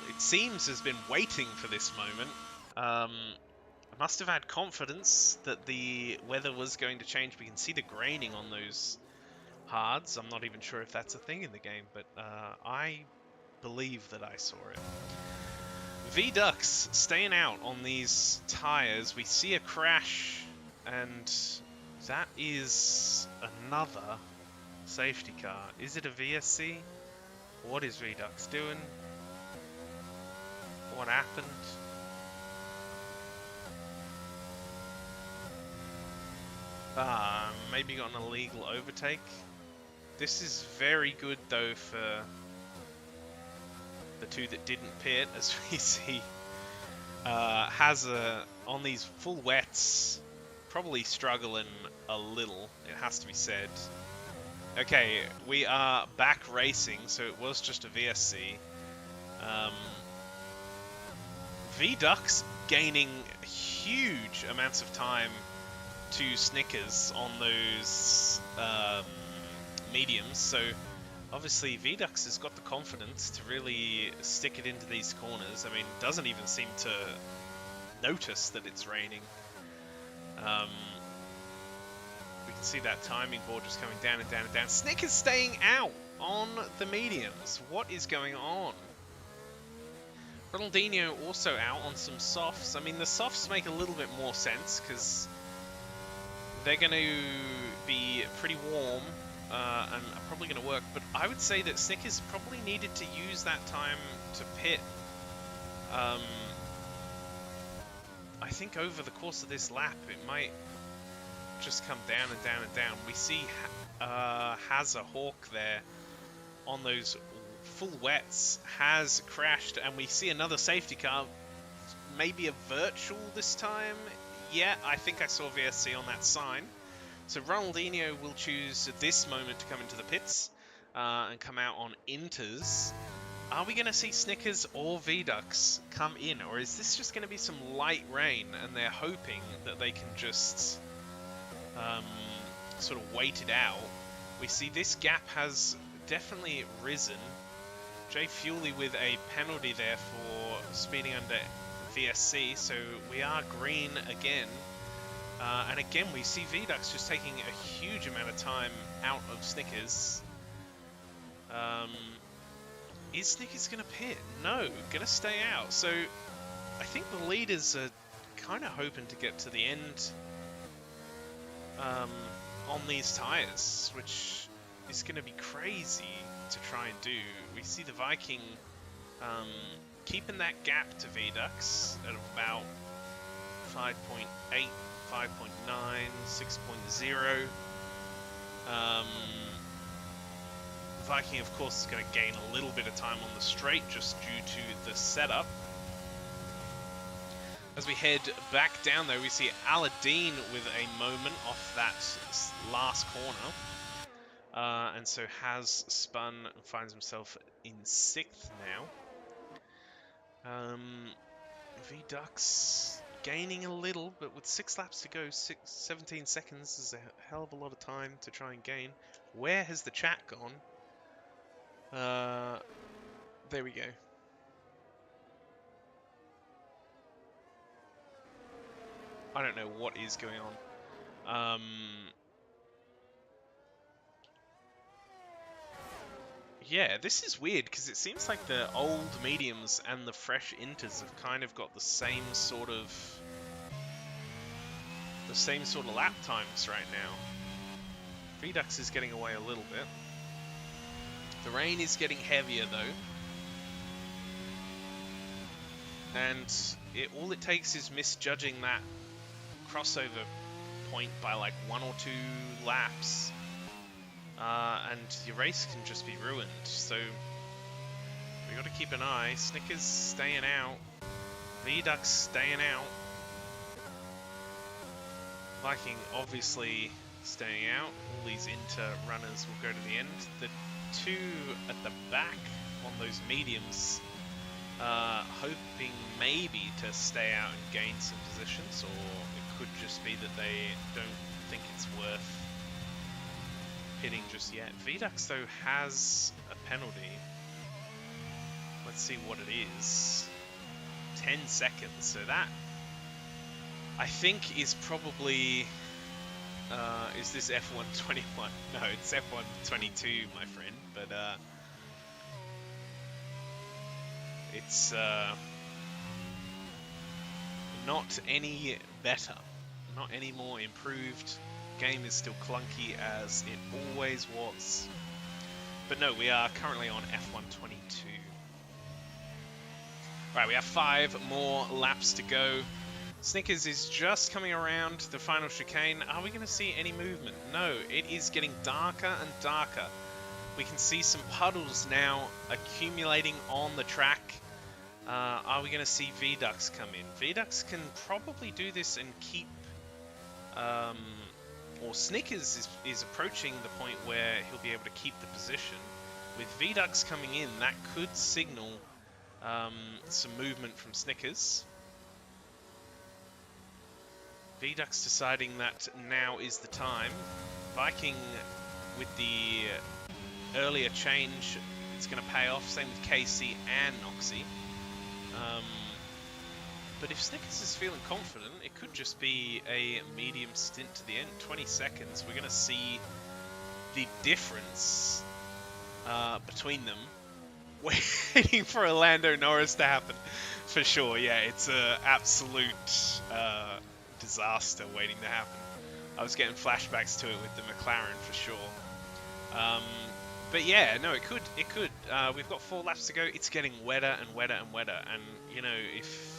it seems, has been waiting for this moment. Must have had confidence that the weather was going to change. We can see the graining on those hards. I'm not even sure if that's a thing in the game, but I believe that I saw it. V-Ducks staying out on these tyres. We see a crash, and that is another safety car. Is it a VSC? What is V-Ducks doing? What happened? Maybe got an illegal overtake. This is very good, though, for the two that didn't pit, as we see. Hazza on these full wets, probably struggling a little, it has to be said. Okay, we are back racing, so it was just a VSC. V-Ducks gaining huge amounts of time to Snickers on those mediums, so obviously V-Ducks has got the confidence to really stick it into these corners. I mean, doesn't even seem to notice that it's raining. We can see that timing board just coming down and down and down. Snickers staying out on the mediums. What is going on? Ronaldinho also out on some softs. I mean, the softs make a little bit more sense because they're going to be pretty warm and are probably going to work. But I would say that Snickers probably needed to use that time to pit. I think over the course of this lap, it might just come down and down and down. We see Hazza Hawk there on those full wets has crashed, and we see another safety car, maybe a virtual this time. Yeah, I think I saw VSC on that sign. So Ronaldinho will choose this moment to come into the pits and come out on Inters. Are we going to see Snickers or Vidux come in, or is this just going to be some light rain and they're hoping that they can just sort of wait it out? We see this gap has definitely risen. Jay Fuley with a penalty there for speeding under VSC, so we are green again. And again, we see Vidux just taking a huge amount of time out of Snickers. Is Snickers going to pit? No, going to stay out. So I think the leaders are kind of hoping to get to the end on these tyres, which is going to be crazy to try and do. We see the Viking keeping that gap to Vidux at about 5.8, 5.9, 6.0. Viking, of course, is going to gain a little bit of time on the straight just due to the setup. As we head back down, though, we see Aladdin with a moment off that last corner. And so has spun and finds himself in 6th now. Vidux gaining a little, but with 6 laps to go, 17 seconds is a hell of a lot of time to try and gain. Where has the chat gone? There we go. I don't know what is going on. Yeah, this is weird because it seems like the old mediums and the fresh inters have kind of got the same sort of lap times right now. Vidux is getting away a little bit. The rain is getting heavier though. And all it takes is misjudging that crossover point by like 1 or 2 laps. And your race can just be ruined. So we got to keep an eye. Snickers staying out. Vidux staying out. Viking obviously staying out. All these inter runners will go to the end. The 2 at the back on those mediums, hoping maybe to stay out and gain some positions, or it could just be that they don't think it's worth pitting just yet. Vidux though has a penalty. Let's see what it is. 10 seconds. So that, I think, is probably... is this F121? No, it's F122, my friend. But it's not any better. Not any more improved. Game is still clunky as it always was. But no, we are currently on F122. Right, we have 5 more laps to go. Snickers is just coming around the final chicane. Are we going to see any movement? No, it is getting darker and darker. We can see some puddles now accumulating on the track. Are we going to see Vidux come in? Vidux can probably do this and keep... or Snickers is approaching the point where he'll be able to keep the position. With Vidux coming in, that could signal some movement from Snickers. Vidux deciding that now is the time. Viking with the earlier change, it's going to pay off. Same with KC and Noxy. But if Snickers is feeling confident, it could just be a medium stint to the end. 20 seconds. We're going to see the difference between them. Waiting for a Lando Norris to happen, for sure. Yeah, it's an absolute disaster waiting to happen. I was getting flashbacks to it with the McLaren, for sure. But yeah, no, it could. We've got 4 laps to go. It's getting wetter and wetter and wetter. And, you know, if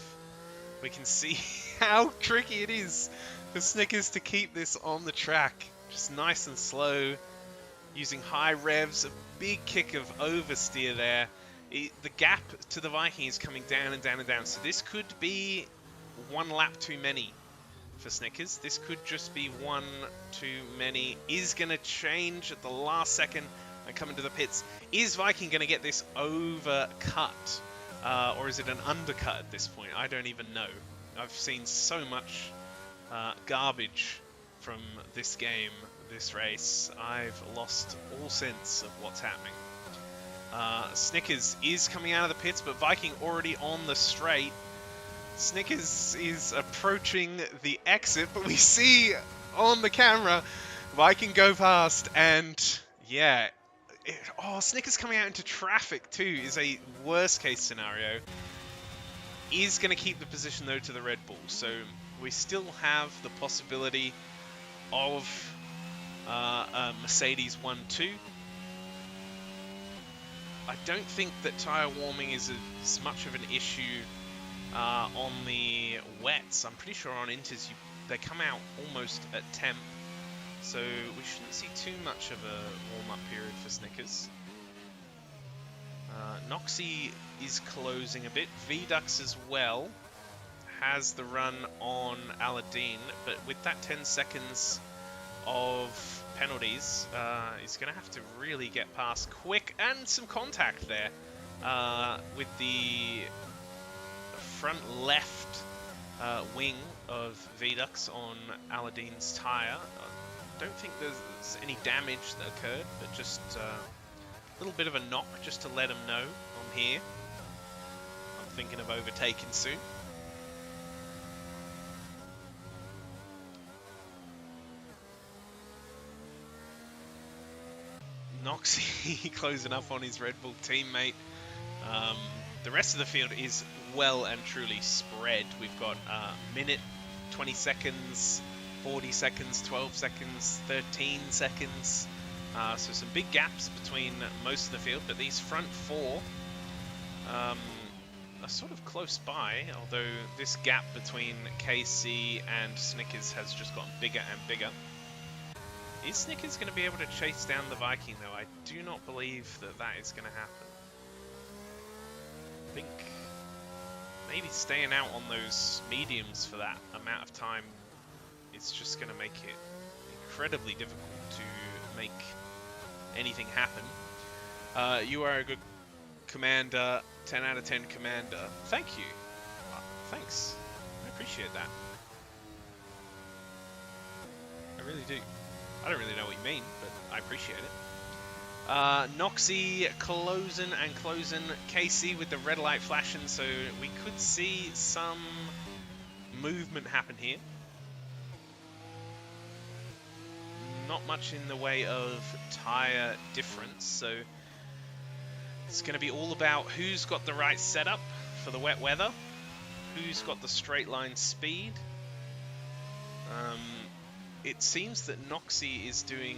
we can see how tricky it is for Snickers to keep this on the track. Just nice and slow, using high revs, a big kick of oversteer there. The gap to the Viking is coming down and down and down. So this could be 1 lap too many for Snickers. This could just be one too many. Is going to change at the last second and come into the pits. Is Viking going to get this overcut? Or is it an undercut at this point? I don't even know. I've seen so much garbage from this game, this race. I've lost all sense of what's happening. Snickers is coming out of the pits, but Viking already on the straight. Snickers is approaching the exit, but we see on the camera Viking go past, and yeah. Snickers coming out into traffic too is a worst case scenario. Is going to keep the position though to the Red Bull, so we still have the possibility of a Mercedes 1-2. I don't think that tyre warming is as much of an issue on the wets. I'm pretty sure on inters they come out almost at temp, so we shouldn't see too much of a warm-up period for Snickers. Noxie is closing a bit. Vedux as well has the run on Aladdin, but with that 10 seconds of penalties, he's going to have to really get past quick, and some contact there with the front left wing of Vedux on Aladdin's tyre. I don't think there's any damage that occurred, but just a little bit of a knock just to let him know I'm here. I'm thinking of overtaking soon. Noxie closing up on his Red Bull teammate. The rest of the field is well and truly spread. We've got minute, 20 seconds, 40 seconds, 12 seconds, 13 seconds. So some big gaps between most of the field, but these front four are sort of close by, although this gap between KC and Snickers has just gotten bigger and bigger. Is Snickers going to be able to chase down the Viking, though? I do not believe that that is going to happen. I think maybe staying out on those mediums for that amount of time is just going to make it incredibly difficult to make anything happen. You are a good commander, 10 out of 10 commander. Thank you. Thanks. I appreciate that. I really do. I don't really know what you mean, but I appreciate it. Noxie closing and closing. KC with the red light flashing, so we could see some movement happen here. Not much in the way of tyre difference, so it's going to be all about who's got the right setup for the wet weather, who's got the straight line speed. It seems that Noxie is doing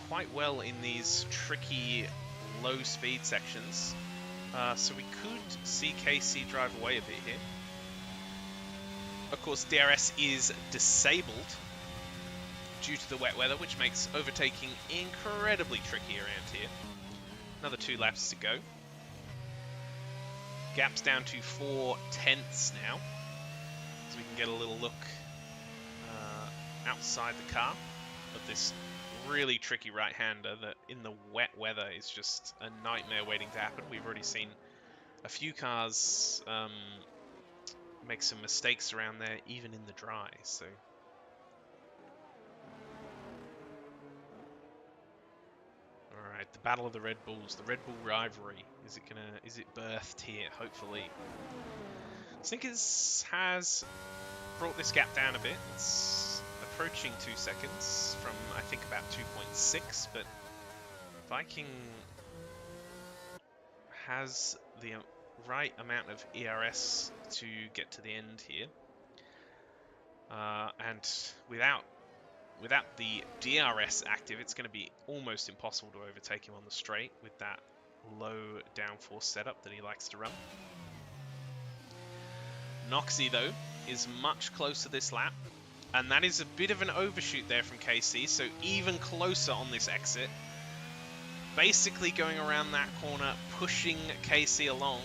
quite well in these tricky low speed sections, so we could see KC drive away a bit here. Of course, DRS is disabled due to the wet weather, which makes overtaking incredibly tricky around here. Another 2 laps to go. Gap's down to 4 tenths now, so we can get a little look outside the car of this really tricky right-hander that in the wet weather is just a nightmare waiting to happen. We've already seen a few cars make some mistakes around there, even in the dry, so... Alright, the battle of the Red Bulls, the Red Bull rivalry. Is it birthed here, hopefully? Snickers has brought this gap down a bit. It's approaching 2 seconds from, I think, about 2.6, but Viking has the right amount of ERS to get to the end here. And without the DRS active, it's going to be almost impossible to overtake him on the straight with that low downforce setup that he likes to run. Noxie, though, is much closer this lap, and that is a bit of an overshoot there from KC, so even closer on this exit. Basically going around that corner, pushing KC along.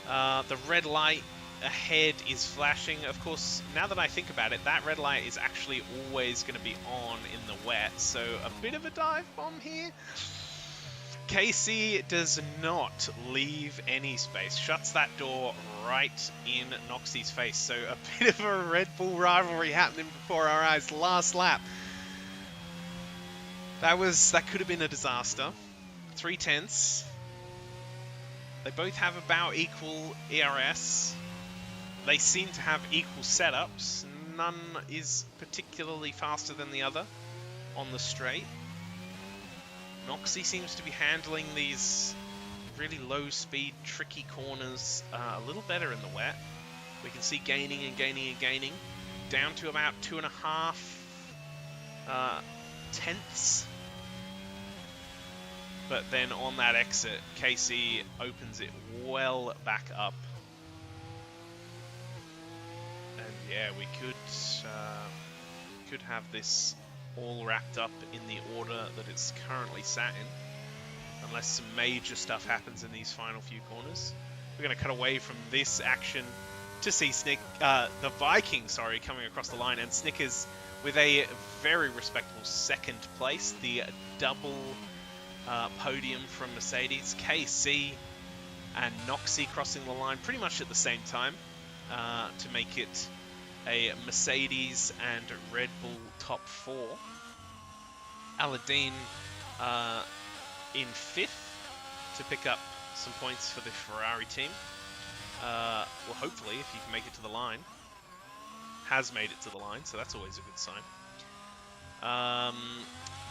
The red light ahead is flashing. Of course, now that I think about it, that red light is actually always going to be on in the wet, so a bit of a dive bomb here. Casey does not leave any space, shuts that door right in Noxie's face, so a bit of a Red Bull rivalry happening before our eyes. Last lap. That could have been a disaster. 3/10. They both have about equal ERS. They seem to have equal setups. None is particularly faster than the other on the straight. Noxie seems to be handling these really low-speed, tricky corners a little better in the wet. We can see gaining and gaining and gaining. Down to about 2.5 tenths. But then on that exit, Casey opens it well back up. And yeah, we could have this all wrapped up in the order that it's currently sat in, unless some major stuff happens in these final few corners. We're going to cut away from this action to see the Viking, coming across the line, and Snickers with a very respectable second place, the double podium from Mercedes. KC and Noxie crossing the line pretty much at the same time to make it a Mercedes and Red Bull top 4. Aladdin in 5th to pick up some points for the Ferrari team. Well, hopefully, if you can make it to the line. Has made it to the line, so that's always a good sign.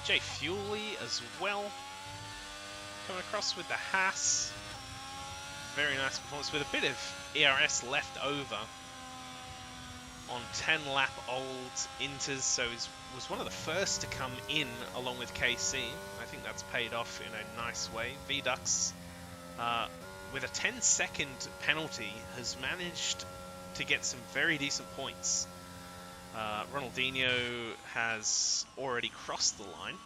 Jay Fuely as well. Coming across with the Haas. Very nice performance with a bit of ERS left over on 10-lap-old Inters, so he was one of the first to come in along with KC. I think that's paid off in a nice way. VDux, with a 10-second penalty, has managed to get some very decent points. Ronaldinho has already crossed the line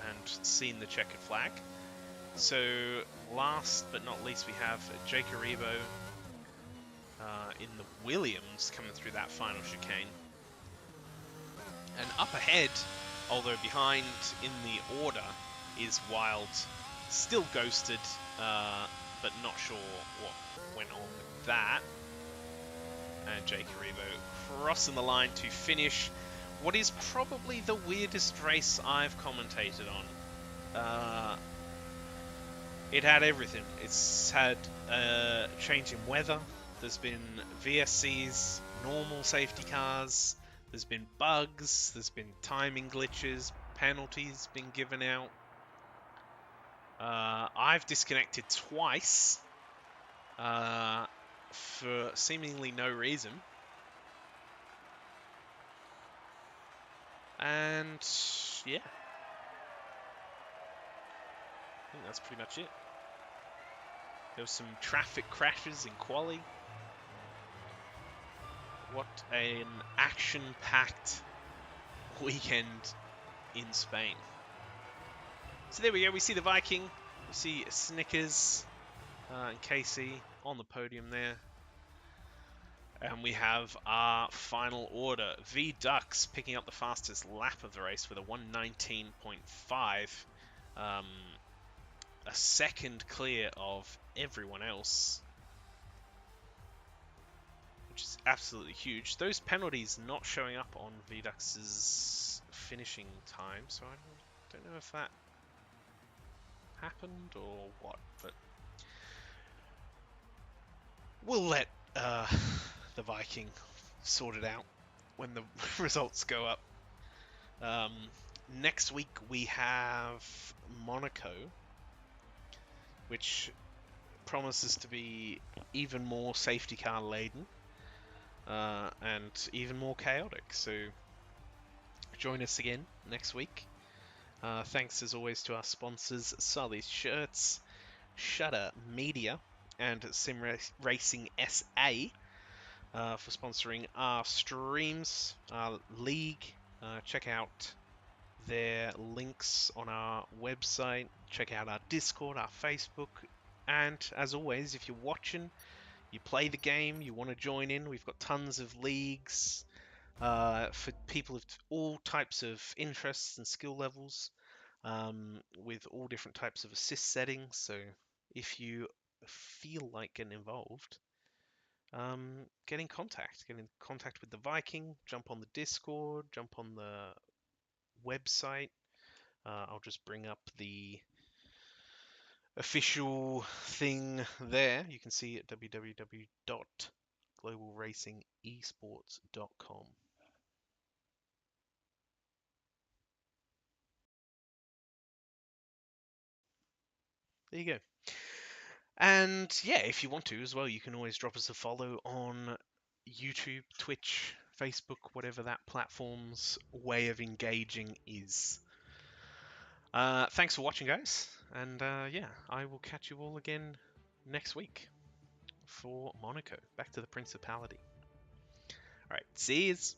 and seen the checkered flag. So last but not least, we have Jake Aribo in the Williams coming through that final chicane. And up ahead, although behind in the order, is Wild. Still ghosted, but not sure what went on with that. And Jake Aribo crossing the line to finish what is probably the weirdest race I've commentated on. It had everything. It's had change in weather. There's been VSCs, normal safety cars. There's been bugs. There's been timing glitches. Penalties been given out. I've disconnected twice for seemingly no reason. And yeah, I think that's pretty much it. There was some traffic crashes in quali. What an action-packed weekend in Spain. So there we go. We see the Viking. We see Snickers and Casey on the podium there. And we have our final order. VDux picking up the fastest lap of the race with a 1:19.5. A second clear of everyone else, which is absolutely huge. Those penalties not showing up on VDux's finishing time, so I don't know if that happened or what, but we'll let the Viking sort it out when the results go up. Next week we have Monaco, which promises to be even more safety car laden and even more chaotic. So join us again next week. Thanks as always to our sponsors, Sully's Shirts, Shutter Media, and Sim Racing SA for sponsoring our streams, our league. Check out their links on our website. Check out our Discord, our Facebook, and as always, if you're watching, you play the game, you want to join in, we've got tons of leagues for people of all types of interests and skill levels, with all different types of assist settings. So if you feel like getting involved, get in contact with the Viking, jump on the Discord, jump on the website. I'll just bring up the official thing there. You can see at www.globalracingesports.com. There you go. And yeah, if you want to as well, you can always drop us a follow on YouTube, Twitch, Facebook, whatever that platform's way of engaging is. Thanks for watching, guys. And yeah, I will catch you all again next week for Monaco. Back to the Principality. All right, see yous.